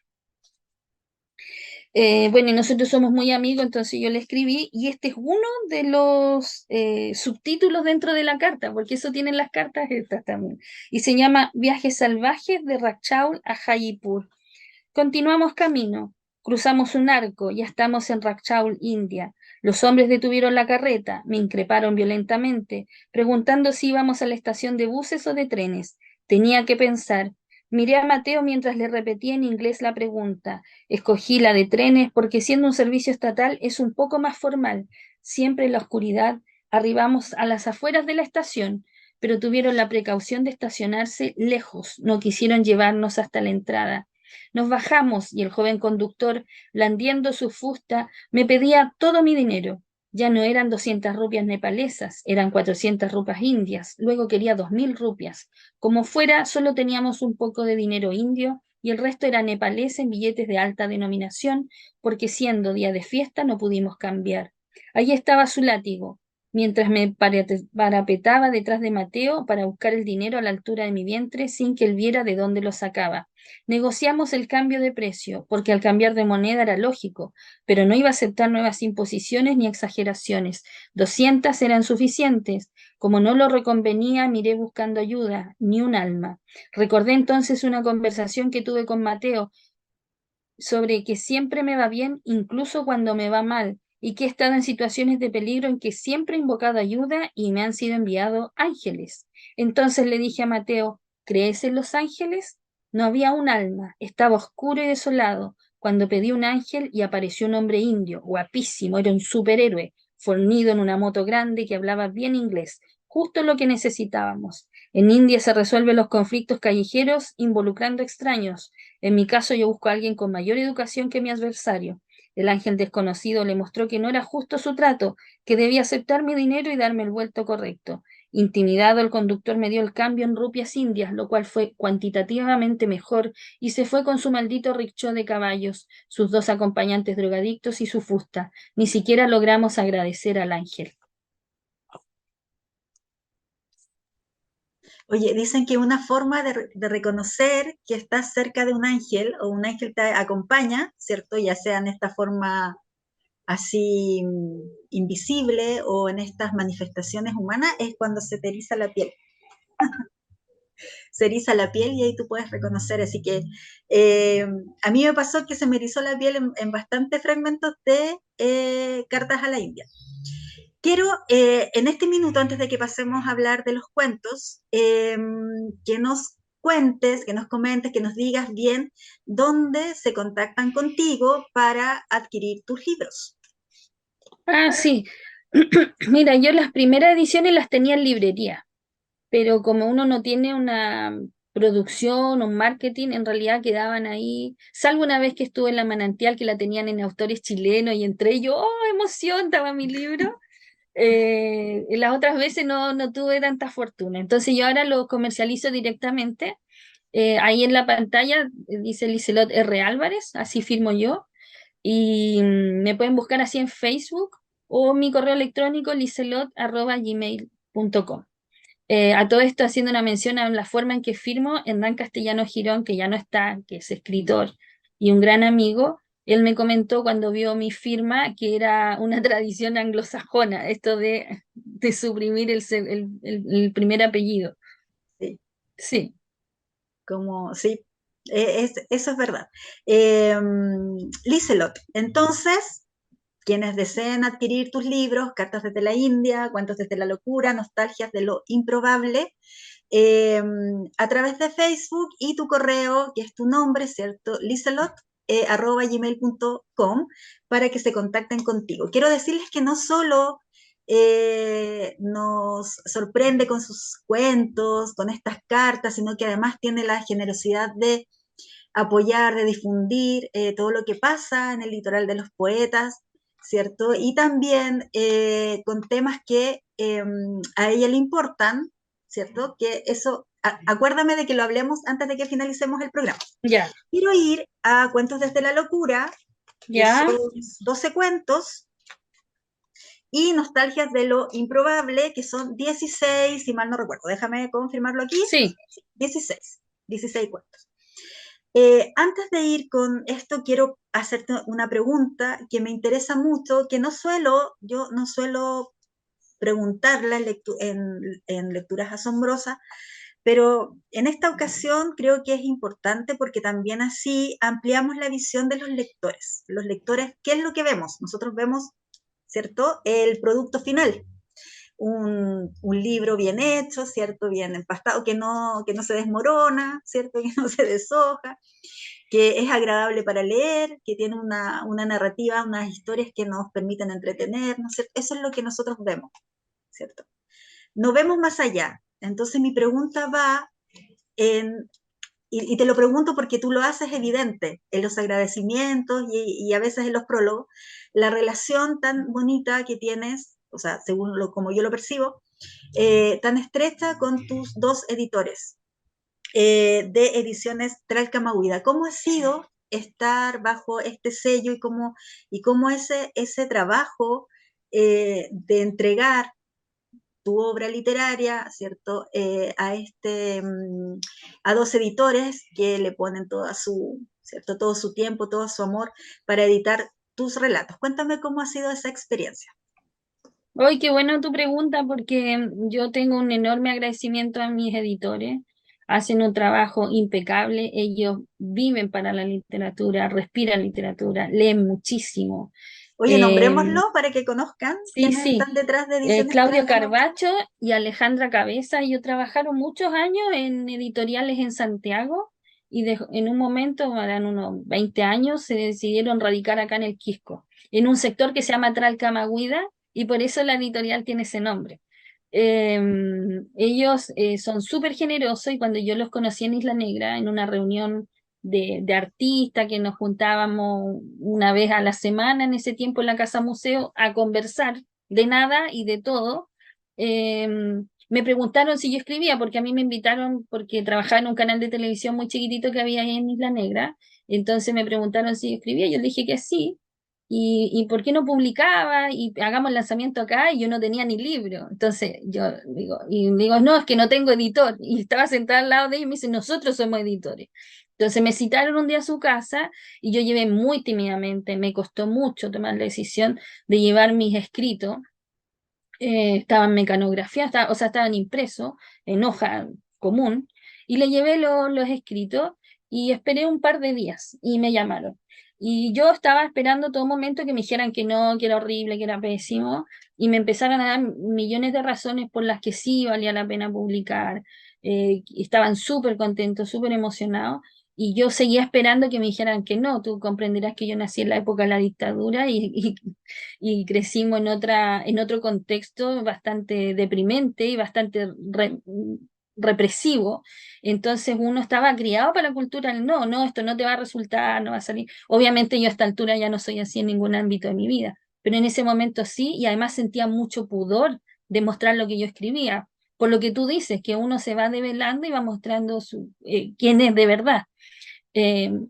Bueno, y nosotros somos muy amigos, entonces yo le escribí, y este es uno de los subtítulos dentro de la carta, porque eso tienen las cartas estas también, y se llama Viajes Salvajes de Rakchaul a Jaipur. Continuamos camino, cruzamos un arco, ya estamos en Rakchaul, India. Los hombres detuvieron la carreta, me increparon violentamente, preguntando si íbamos a la estación de buses o de trenes. Tenía que pensar. Miré a Mateo mientras le repetía en inglés la pregunta. Escogí la de trenes porque siendo un servicio estatal es un poco más formal. Siempre en la oscuridad arribamos a las afueras de la estación, pero tuvieron la precaución de estacionarse lejos, no quisieron llevarnos hasta la entrada. Nos bajamos y el joven conductor, blandiendo su fusta, me pedía todo mi dinero. Ya no eran 200 rupias nepalesas, eran 400 rupias indias. Luego quería 2000 rupias. Como fuera, solo teníamos un poco de dinero indio y el resto era nepalés en billetes de alta denominación, porque siendo día de fiesta no pudimos cambiar. Allí estaba su látigo, mientras me parapetaba detrás de Mateo para buscar el dinero a la altura de mi vientre sin que él viera de dónde lo sacaba. Negociamos el cambio de precio, porque al cambiar de moneda era lógico, pero no iba a aceptar nuevas imposiciones ni exageraciones. 200 eran suficientes. Como no lo reconvenía, miré buscando ayuda, ni un alma. Recordé entonces una conversación que tuve con Mateo sobre que siempre me va bien, incluso cuando me va mal, y que he estado en situaciones de peligro en que siempre he invocado ayuda y me han sido enviados ángeles. Entonces le dije a Mateo, ¿crees en los ángeles? No había un alma, estaba oscuro y desolado, cuando pedí un ángel y apareció un hombre indio, guapísimo, era un superhéroe, fornido en una moto grande que hablaba bien inglés, justo lo que necesitábamos. En India se resuelven los conflictos callejeros involucrando extraños. En mi caso, yo busco a alguien con mayor educación que mi adversario. El ángel desconocido le mostró que no era justo su trato, que debía aceptar mi dinero y darme el vuelto correcto. Intimidado, el conductor me dio el cambio en rupias indias, lo cual fue cuantitativamente mejor, y se fue con su maldito rickshaw de caballos, sus dos acompañantes drogadictos y su fusta. Ni siquiera logramos agradecer al ángel. Oye, dicen que una forma de reconocer que estás cerca de un ángel o un ángel te acompaña, ¿cierto? Ya sea en esta forma así invisible o en estas manifestaciones humanas, es cuando se te eriza la piel. Se eriza la piel y ahí tú puedes reconocer. Así que a mí me pasó que se me erizó la piel en bastantes fragmentos de Cartas a la India. Quiero, en este minuto, antes de que pasemos a hablar de los cuentos, que nos cuentes, que nos comentes, que nos digas bien dónde se contactan contigo para adquirir tus libros. Ah, sí. Mira, yo las primeras ediciones las tenía en librería, pero como uno no tiene una producción, un marketing, en realidad quedaban ahí, salvo una vez que estuve en La Manantial, que la tenían en autores chilenos y entré yo, ¡oh, emoción! Estaba mi libro. Las otras veces no tuve tanta fortuna, entonces yo ahora lo comercializo directamente. Ahí en la pantalla dice Lizelot R. Álvarez, así firmo yo, y me pueden buscar así en Facebook o mi correo electrónico licelot@gmail.com. A todo esto haciendo una mención a la forma en que firmo, Hernán Castellano Girón, que ya no está, que es escritor y un gran amigo, él me comentó cuando vio mi firma que era una tradición anglosajona, esto de suprimir el primer apellido. Sí, Sí, como, sí, eso es verdad. Lizelot, entonces, quienes deseen adquirir tus libros, Cartas desde la India, Cuentos desde la Locura, Nostalgias de lo Improbable, a través de Facebook y tu correo, que es tu nombre, ¿cierto? Lizelot, @gmail.com, para que se contacten contigo. Quiero decirles que no solo nos sorprende con sus cuentos, con estas cartas, sino que además tiene la generosidad de apoyar, de difundir todo lo que pasa en el litoral de los poetas, ¿cierto? Y también con temas que a ella le importan, ¿cierto? Que eso, acuérdame de que lo hablemos antes de que finalicemos el programa. ya, Quiero ir a Cuentos desde la Locura, que ya, son 12 cuentos, y Nostalgias de lo Improbable, que son 16, si mal no recuerdo. Déjame confirmarlo aquí. sí, 16 cuentos. Antes de ir con esto, quiero hacerte una pregunta que me interesa mucho, que yo no suelo preguntarla en lecturas asombrosas, pero en esta ocasión creo que es importante porque también así ampliamos la visión de los lectores. Los lectores, ¿qué es lo que vemos? Nosotros vemos, ¿cierto?, el producto final. Un libro bien hecho, ¿cierto? Bien empastado, que no se desmorona, ¿cierto? Que no se deshoja, que es agradable para leer, que tiene una narrativa, unas historias que nos permiten entretenernos, ¿cierto? Eso es lo que nosotros vemos, ¿cierto? No vemos más allá. Entonces mi pregunta va en y te lo pregunto porque tú lo haces evidente en los agradecimientos y a veces en los prólogos, la relación tan bonita que tienes, o sea, según como yo lo percibo, tan estrecha con tus dos editores de Ediciones Tralcamagüida. ¿Cómo ha sido estar bajo este sello y cómo ese trabajo de entregar tu obra literaria, ¿cierto? A dos editores que le ponen ¿cierto? Todo su tiempo, todo su amor para editar tus relatos. Cuéntame cómo ha sido esa experiencia. Hoy qué bueno tu pregunta porque yo tengo un enorme agradecimiento a mis editores. Hacen un trabajo impecable. Ellos viven para la literatura, respiran literatura, leen muchísimo. Oye, Eh, nombrémoslo para que conozcan sí, quiénes sí. están detrás de Ediciones Claudio Tralcamagüita. Carbacho y Alejandra Cabeza, ellos trabajaron muchos años en editoriales en Santiago y en un momento, eran unos 20 años, se decidieron radicar acá en el Quisco, en un sector que se llama Tralcamagüida y por eso la editorial tiene ese nombre. Eh, Ellos son súper generosos y cuando yo los conocí en Isla Negra, en una reunión de artistas que nos juntábamos una vez a la semana en ese tiempo en la Casa Museo a conversar de nada y de todo. Eh, Me preguntaron si yo escribía, porque a mí me invitaron, porque trabajaba en un canal de televisión muy chiquitito que había ahí en Isla Negra. Entonces me preguntaron si yo escribía, yo les dije que sí. Y por qué no publicaba y hagamos el lanzamiento acá y yo no tenía ni libro. Entonces yo digo, no, es que no tengo editor. Y estaba sentada al lado de ellos y me dice, nosotros somos editores. Entonces me citaron un día a su casa y yo llevé muy tímidamente, me costó mucho tomar la decisión de llevar mis escritos. Estaban mecanografiados, o sea, estaban impresos en hoja común, y le llevé los escritos y esperé un par de días y me llamaron. Y yo estaba esperando todo momento que me dijeran que no, que era horrible, que era pésimo, y me empezaron a dar millones de razones por las que sí valía la pena publicar. Estaban súper contentos, súper emocionados, y yo seguía esperando que me dijeran que no. Tú comprenderás que yo nací en la época de la dictadura y crecimos en otro contexto bastante deprimente y bastante represivo. Entonces uno estaba criado para la cultura del no, no, esto no te va a resultar, no va a salir. Obviamente yo a esta altura ya no soy así en ningún ámbito de mi vida, pero en ese momento sí, y además sentía mucho pudor de mostrar lo que yo escribía. Por lo que tú dices, que uno se va develando y va mostrando quién es de verdad.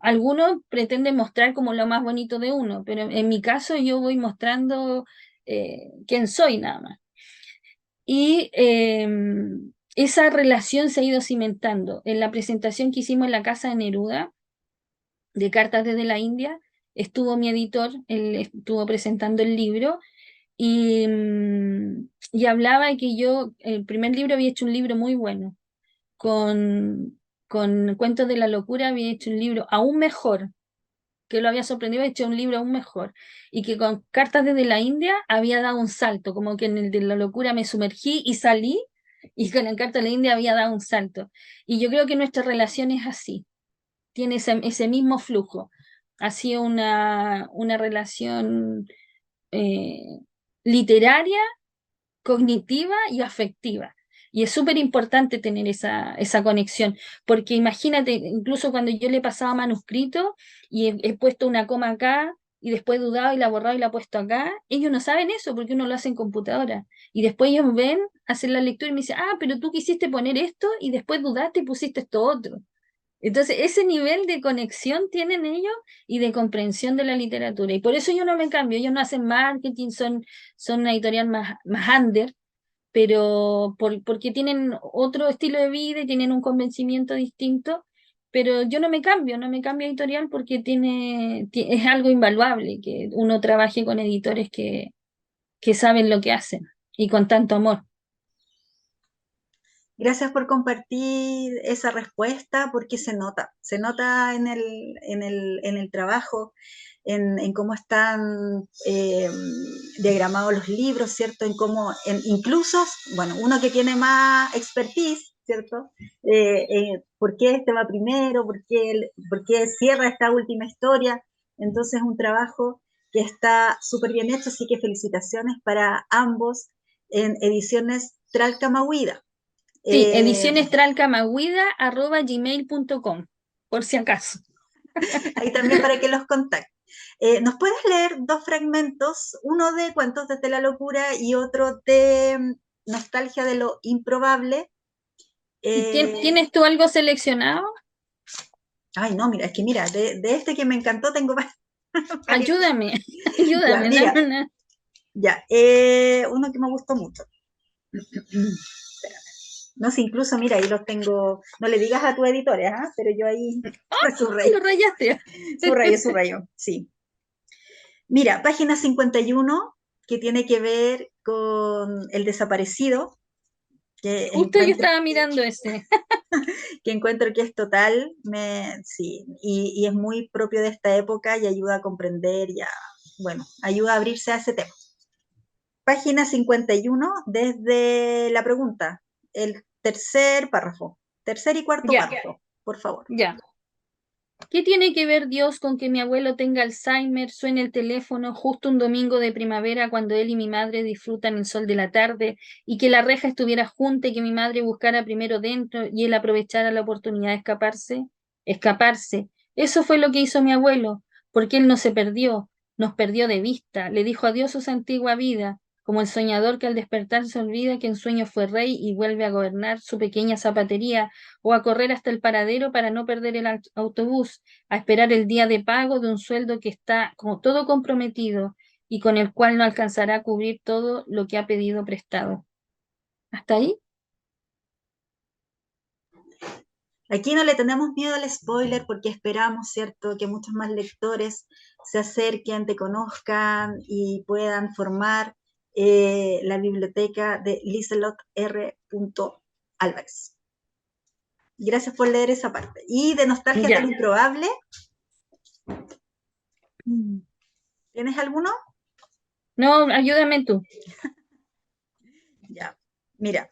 Algunos pretenden mostrar como lo más bonito de uno, pero en mi caso yo voy mostrando quién soy nada más. Y esa relación se ha ido cimentando. En la presentación que hicimos en la casa de Neruda, de Cartas desde la India, estuvo mi editor, él estuvo presentando el libro y hablaba de que yo, el primer libro había hecho un libro muy bueno, con Cuentos de la Locura había hecho un libro aún mejor, que lo había sorprendido, había hecho un libro aún mejor, y que con Cartas desde la India había dado un salto, como que en el de la locura me sumergí y salí, y con el Cartas de la India había dado un salto. Y yo creo que nuestra relación es así, tiene ese mismo flujo. Ha sido una relación eh, literaria, cognitiva y afectiva. Y es súper importante tener esa conexión, porque imagínate, incluso cuando yo le he pasado manuscrito y he puesto una coma acá y después he dudado y la he borrado y la he puesto acá, ellos no saben eso porque uno lo hace en computadora. Y después ellos ven, hacen la lectura y me dicen, ah, pero tú quisiste poner esto y después dudaste y pusiste esto otro. Entonces, ese nivel de conexión tienen ellos y de comprensión de la literatura. Y por eso yo no me cambio. Ellos no hacen marketing, son una editorial más under, pero porque tienen otro estilo de vida y tienen un convencimiento distinto. Pero yo no me cambio, no me cambio editorial porque es algo invaluable que uno trabaje con editores que saben lo que hacen y con tanto amor. Gracias por compartir esa respuesta porque se nota en el trabajo, en cómo están diagramados los libros, ¿cierto? Incluso, bueno, uno que tiene más expertise, ¿cierto? ¿Por qué este va primero? ¿Por qué cierra esta última historia? Entonces, un trabajo que está súper bien hecho, así que felicitaciones para ambos en Ediciones Tralcamagüida. Sí, Eh, edicionestralcamahuida@gmail.com, por si acaso. Ahí también para que los contacten. ¿Nos puedes leer dos fragmentos, uno de Cuentos desde la locura y otro de Nostalgia de lo improbable? ¿Y Eh, tienes tú algo seleccionado? Ay, no, mira, es que mira, de este que me encantó tengo varios. Ayúdame, Ya, ayúdame, mira, dame una. ya, uno que me gustó mucho. Espérame. No sé, incluso, mira, ahí los tengo, no le digas a tu editor, ¿ah? Pero yo ahí Lo subrayé, rayaste. subrayé, sí. Mira, página 51, que tiene que ver con el desaparecido, que Justo yo encuentro estaba mirando ese. que es total, sí, y es muy propio de esta época y ayuda a comprender y bueno, ayuda a abrirse a ese tema. Página 51, desde la pregunta, el tercer párrafo, tercer y cuarto Ya, párrafo, por favor. ya. ¿Qué tiene que ver Dios con que mi abuelo tenga Alzheimer, suene el teléfono justo un domingo de primavera cuando él y mi madre disfrutan el sol de la tarde y que la reja estuviera junta y que mi madre buscara primero dentro y él aprovechara la oportunidad de escaparse? Escaparse. Eso fue lo que hizo mi abuelo, porque él no se perdió, nos perdió de vista, le dijo adiós a su antigua vida, como el soñador que al despertar se olvida que en sueño fue rey y vuelve a gobernar su pequeña zapatería o a correr hasta el paradero para no perder el autobús, a esperar el día de pago de un sueldo que está como todo comprometido y con el cual no alcanzará a cubrir todo lo que ha pedido prestado. ¿Hasta ahí? Aquí no le tenemos miedo al spoiler porque esperamos, ¿cierto?, que muchos más lectores se acerquen, te conozcan y puedan formar la biblioteca de Liselot R. Álvarez. Gracias por leer esa parte. Y de Nostalgia de Ya. lo improbable, ¿tienes alguno? No, ayúdame tú. Ya, mira.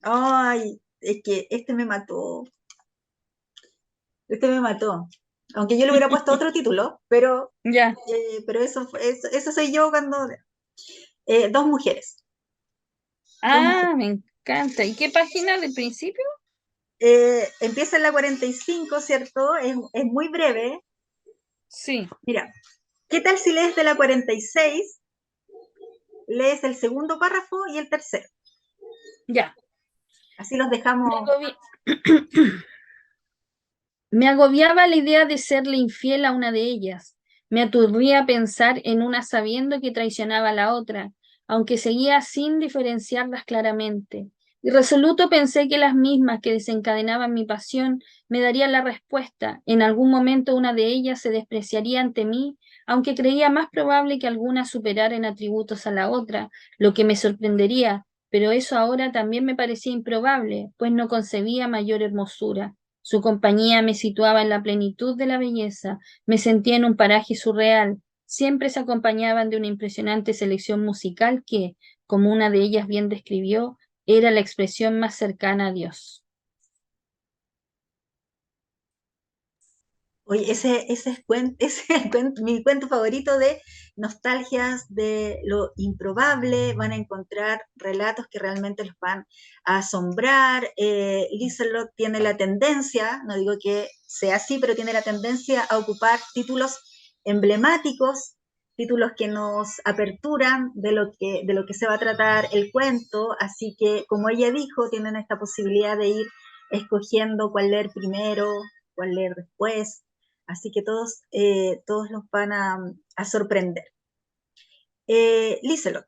Ay, es que este me mató. Este me mató. Aunque yo le hubiera puesto otro título, Ya. pero eso soy yo cuando... dos mujeres. Dos Ah, mujeres. me encanta. ¿Y qué página del principio? Empieza en la 45, ¿cierto? Es muy breve. Sí, Mira, ¿qué tal si lees de la 46? Lees el segundo párrafo y el tercero. ya. Así los Me dejamos. agobi- Me agobiaba la idea de serle infiel a una de ellas. Me aturdía pensar en una sabiendo que traicionaba a la otra, aunque seguía sin diferenciarlas claramente. Irresoluto pensé que las mismas que desencadenaban mi pasión me darían la respuesta. En algún momento una de ellas se despreciaría ante mí, aunque creía más probable que alguna superara en atributos a la otra, lo que me sorprendería, pero eso ahora también me parecía improbable, pues no concebía mayor hermosura. Su compañía me situaba en la plenitud de la belleza, me sentía en un paraje surreal. Siempre se acompañaban de una impresionante selección musical que, como una de ellas bien describió, era la expresión más cercana a Dios. Oye, ese es, ese es mi cuento favorito de nostalgias de lo improbable. Van a encontrar relatos que realmente los van a asombrar. Liselot tiene la tendencia, no digo que sea así, pero tiene la tendencia a ocupar títulos emblemáticos, títulos que nos aperturan de lo que se va a tratar el cuento. Así que, como ella dijo, tienen esta posibilidad de ir escogiendo cuál leer primero, cuál leer después. Así que todos los van a sorprender. Liselot,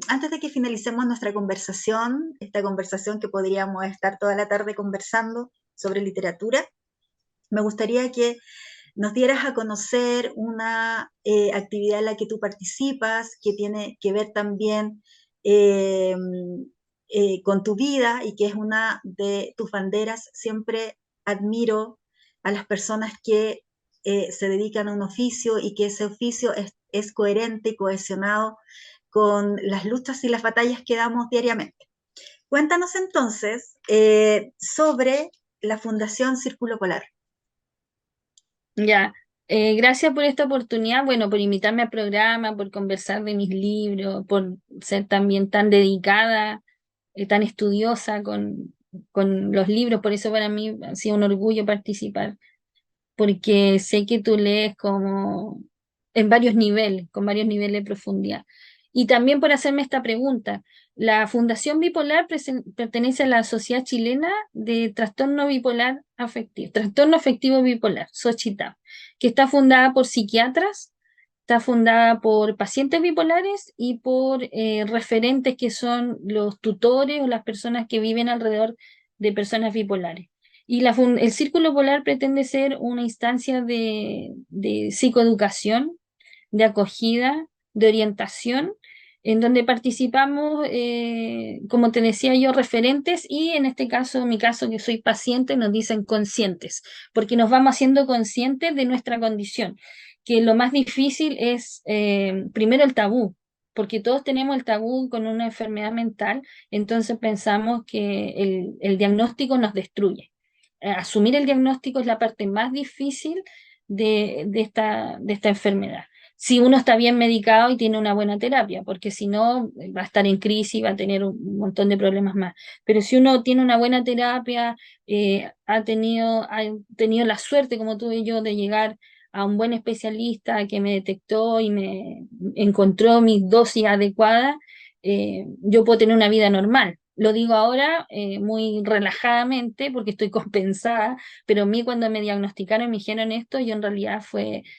antes de que finalicemos nuestra conversación, esta conversación que podríamos estar toda la tarde conversando sobre literatura, me gustaría que nos dieras a conocer una actividad en la que tú participas, que tiene que ver también eh, con tu vida y que es una de tus banderas. Siempre admiro a las personas que se dedican a un oficio y que ese oficio es coherente y cohesionado con las luchas y las batallas que damos diariamente. Cuéntanos entonces sobre la Fundación Círculo Polar. Ya, gracias por esta oportunidad, bueno, por invitarme al programa, por conversar de mis libros, por ser también tan dedicada tan estudiosa con los libros, por eso para mí ha sido un orgullo participar, porque sé que tú lees como en varios niveles, con varios niveles de profundidad. Y también por hacerme esta pregunta, la Fundación Bipolar pertenece a la Sociedad Chilena de Trastorno Bipolar Afectivo, Trastorno Afectivo Bipolar, SOCHITAB, que está fundada por psiquiatras, está fundada por pacientes bipolares y por referentes que son los tutores o las personas que viven alrededor de personas bipolares. Y el Círculo Polar pretende ser una instancia de psicoeducación, de acogida, de orientación, en donde participamos, como te decía yo, referentes y en este caso, en mi caso, que soy paciente, nos dicen conscientes, porque nos vamos haciendo conscientes de nuestra condición, que lo más difícil es, primero, el tabú, porque todos tenemos el tabú con una enfermedad mental, entonces pensamos que el diagnóstico nos destruye. Asumir el diagnóstico es la parte más difícil de esta enfermedad. Si uno está bien medicado y tiene una buena terapia, porque si no va a estar en crisis, va a tener un montón de problemas más. Pero si uno tiene una buena terapia, ha tenido la suerte, como tuve yo, de llegar a un buen especialista que me detectó y me encontró mi dosis adecuada, yo puedo tener una vida normal. Lo digo ahora muy relajadamente porque estoy compensada, pero a mí cuando me diagnosticaron y me dijeron esto, yo en realidad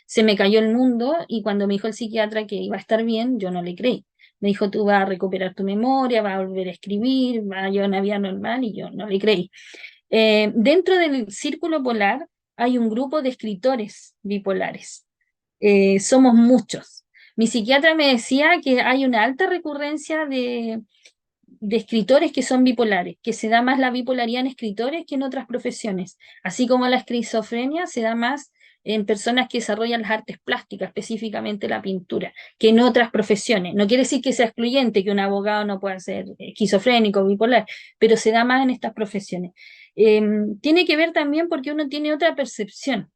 se me cayó el mundo y cuando me dijo el psiquiatra que iba a estar bien, yo no le creí. Me dijo, tú vas a recuperar tu memoria, vas a volver a escribir, vas a llevar una vida normal y yo no le creí. Dentro del Círculo Polar hay un grupo de escritores bipolares. Somos muchos. Mi psiquiatra me decía que hay una alta recurrencia de escritores que son bipolares, que se da más la bipolaridad en escritores que en otras profesiones, así como la esquizofrenia se da más en personas que desarrollan las artes plásticas, específicamente la pintura, que en otras profesiones. No quiere decir que sea excluyente, que un abogado no pueda ser esquizofrénico o bipolar, pero se da más en estas profesiones. Tiene que ver también porque uno tiene otra percepción,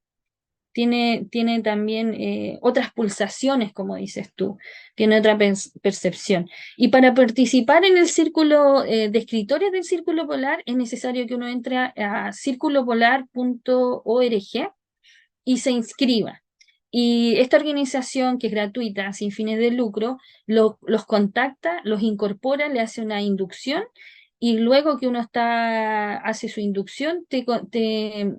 tiene también otras pulsaciones, como dices tú, tiene otra percepción. Y para participar en el círculo de escritores del Círculo Polar es necesario que uno entre a circulopolar.org y se inscriba. Y esta organización, que es gratuita, sin fines de lucro, los contacta, los incorpora, le hace una inducción y luego que uno hace su inducción, te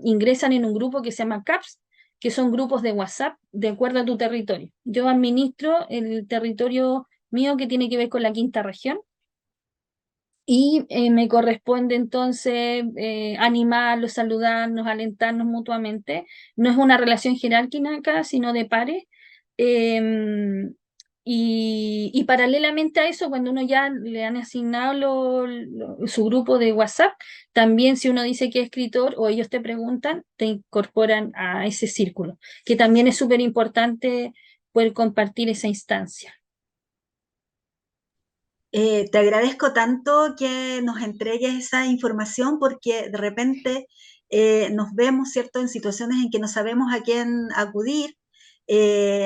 ingresan en un grupo que se llama CAPS, que son grupos de WhatsApp de acuerdo a tu territorio. Yo administro el territorio mío que tiene que ver con la quinta región y me corresponde entonces animarlos, saludarnos, alentarnos mutuamente. No es una relación jerárquica acá, sino de pares. Em, y paralelamente a eso, cuando uno ya le han asignado su grupo de WhatsApp, también si uno dice que es escritor o ellos te preguntan, te incorporan a ese círculo, que también es súper importante poder compartir esa instancia. Te agradezco tanto que nos entregues esa información porque de repente nos vemos, ¿cierto?, en situaciones en que no sabemos a quién acudir.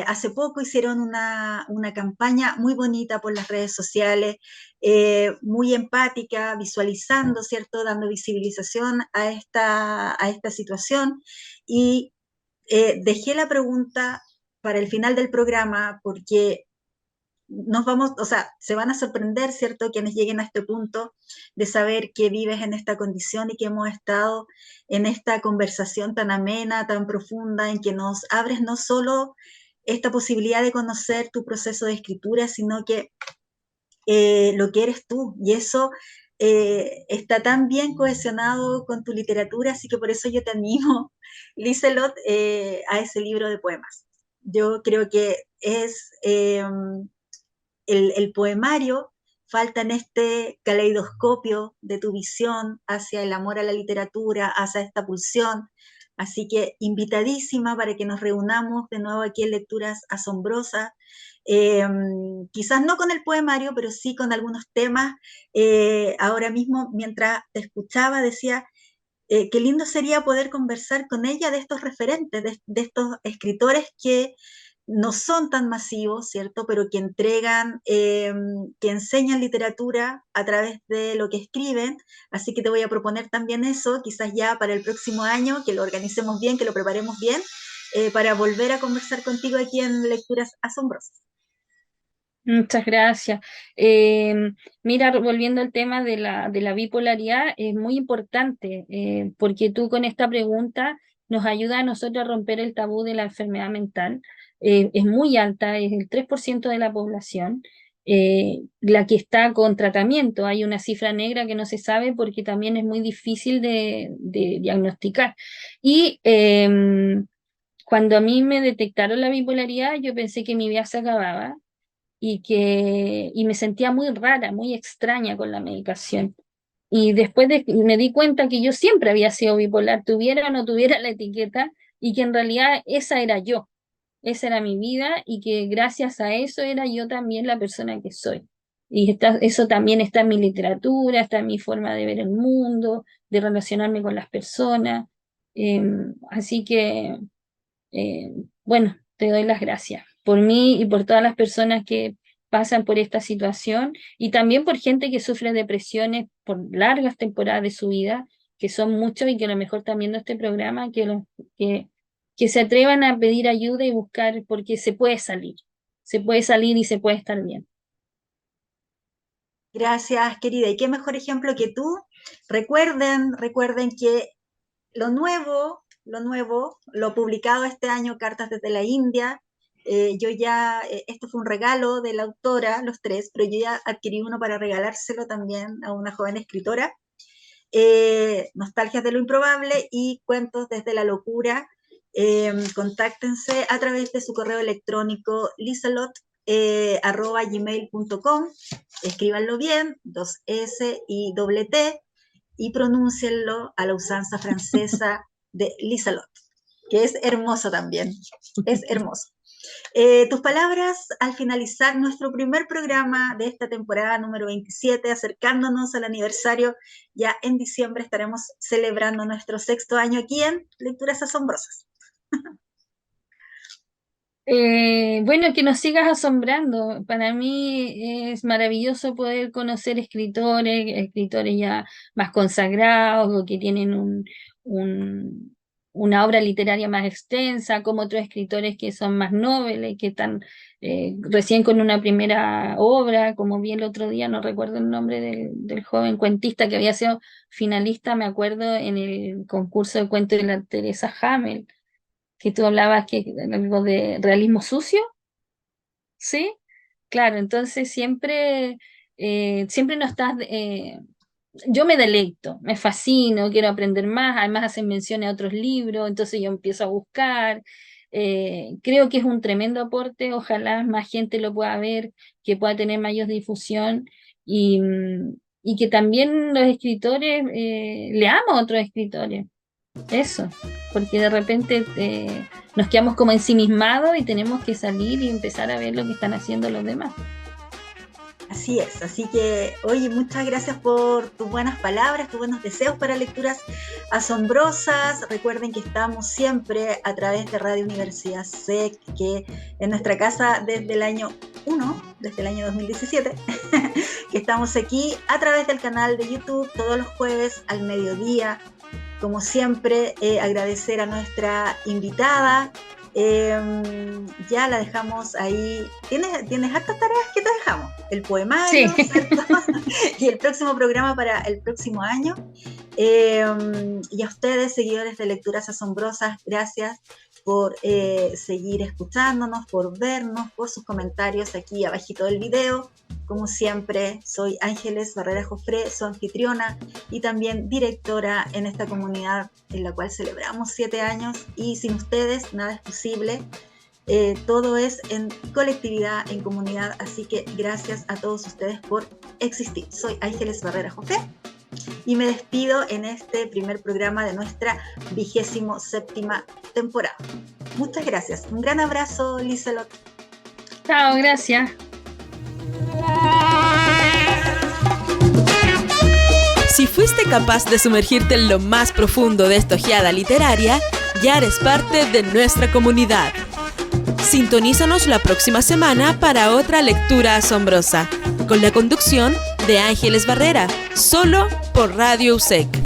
Hace poco hicieron una campaña muy bonita por las redes sociales, muy empática, visualizando, ¿cierto?, dando visibilización a esta situación. Y dejé la pregunta para el final del programa porque nos vamos, o sea, se van a sorprender, ¿cierto?, quienes lleguen a este punto de saber que vives en esta condición y que hemos estado en esta conversación tan amena, tan profunda, en que nos abres no solo esta posibilidad de conocer tu proceso de escritura, sino que lo que eres tú. Y eso está tan bien cohesionado con tu literatura, así que por eso yo te animo, Liselot, a ese libro de poemas. Yo creo que es el poemario falta en este caleidoscopio de tu visión hacia el amor a la literatura, hacia esta pulsión. Así que invitadísima para que nos reunamos de nuevo aquí en Lecturas Asombrosas, quizás no con el poemario, pero sí con algunos temas. Ahora mismo, mientras te escuchaba, decía, qué lindo sería poder conversar con ella de estos referentes, de estos escritores que no son tan masivos, ¿cierto? Pero que entregan, que enseñan literatura a través de lo que escriben. Así que te voy a proponer también eso, quizás ya para el próximo año, que lo organicemos bien, que lo preparemos bien, para volver a conversar contigo aquí en Lecturas Asombrosas. Muchas gracias. Mira, volviendo al tema de la bipolaridad, es muy importante, porque tú con esta pregunta nos ayuda a nosotros a romper el tabú de la enfermedad mental. Es muy alta, es el 3% de la población, la que está con tratamiento. Hay una cifra negra que no se sabe porque también es muy difícil de diagnosticar. Y cuando a mí me detectaron la bipolaridad, yo pensé que mi vida se acababa y me sentía muy rara, muy extraña con la medicación. Y después me di cuenta que yo siempre había sido bipolar, tuviera o no tuviera la etiqueta, y que en realidad esa era yo, esa era mi vida, y que gracias a eso era yo también la persona que soy. Y eso también está en mi literatura, está en mi forma de ver el mundo, de relacionarme con las personas. Así que, eh, bueno, te doy las gracias por mí y por todas las personas que pasan por esta situación, y también por gente que sufre depresiones por largas temporadas de su vida, que son muchos y que a lo mejor están viendo este programa, que se atrevan a pedir ayuda y buscar, porque se puede salir y se puede estar bien. Gracias, querida. Y qué mejor ejemplo que tú. Recuerden que lo nuevo, lo publicado este año, Cartas desde la India, esto fue un regalo de la autora, los tres, pero yo ya adquirí uno para regalárselo también a una joven escritora. Nostalgias de lo improbable y Cuentos desde la locura. Contáctense a través de su correo electrónico lisalot@gmail.com. Escríbanlo bien, 2 S y doble T, y pronúncienlo a la usanza francesa de Lisalot, que es hermoso también, es hermoso. Tus palabras al finalizar nuestro primer programa de esta temporada número 27, acercándonos al aniversario. Ya en diciembre estaremos celebrando nuestro 6º año aquí en Lecturas Asombrosas. Bueno, que nos sigas asombrando. Para mí es maravilloso poder conocer escritores ya más consagrados o que tienen una obra literaria más extensa, como otros escritores que son más nobles, que están recién con una primera obra, como vi el otro día, no recuerdo el nombre del joven cuentista que había sido finalista, me acuerdo, en el concurso de cuentos de la Teresa Hamel, que tú hablabas que algo de realismo sucio, ¿sí? Claro, entonces siempre no estás, yo me deleito, me fascino, quiero aprender más, además hacen mención a otros libros, entonces yo empiezo a buscar, creo que es un tremendo aporte, ojalá más gente lo pueda ver, que pueda tener mayor difusión, y que también los escritores, leamos a otros escritores. Eso, porque de repente nos quedamos como ensimismados y tenemos que salir y empezar a ver lo que están haciendo los demás. Así es, así que, oye, muchas gracias por tus buenas palabras, tus buenos deseos para Lecturas Asombrosas. Recuerden que estamos siempre a través de Radio Universidad SEC, que en nuestra casa desde el año 1, desde el año 2017, que estamos aquí a través del canal de YouTube todos los jueves al mediodía. Como siempre, agradecer a nuestra invitada. Ya la dejamos ahí. ¿Tienes hartas tareas que te dejamos? El poemario, sí. ¿Cierto? Y el próximo programa para el próximo año. Y a ustedes, seguidores de Lecturas Asombrosas, gracias por seguir escuchándonos, por vernos, por sus comentarios aquí abajito del video. Como siempre, soy Ángeles Barrera Jofré, su anfitriona y también directora en esta comunidad en la cual celebramos 7 años, y sin ustedes nada es posible. Todo es en colectividad, en comunidad, así que gracias a todos ustedes por existir. Soy Ángeles Barrera Jofré y me despido en este primer programa de nuestra 27ª temporada. Muchas gracias. Un gran abrazo, Lisalot. Chao, gracias. Si fuiste capaz de sumergirte en lo más profundo de esta ojeada literaria, ya eres parte de nuestra comunidad. Sintonízanos la próxima semana para otra lectura asombrosa, con la conducción de Ángeles Barrera, solo por Radio USEC.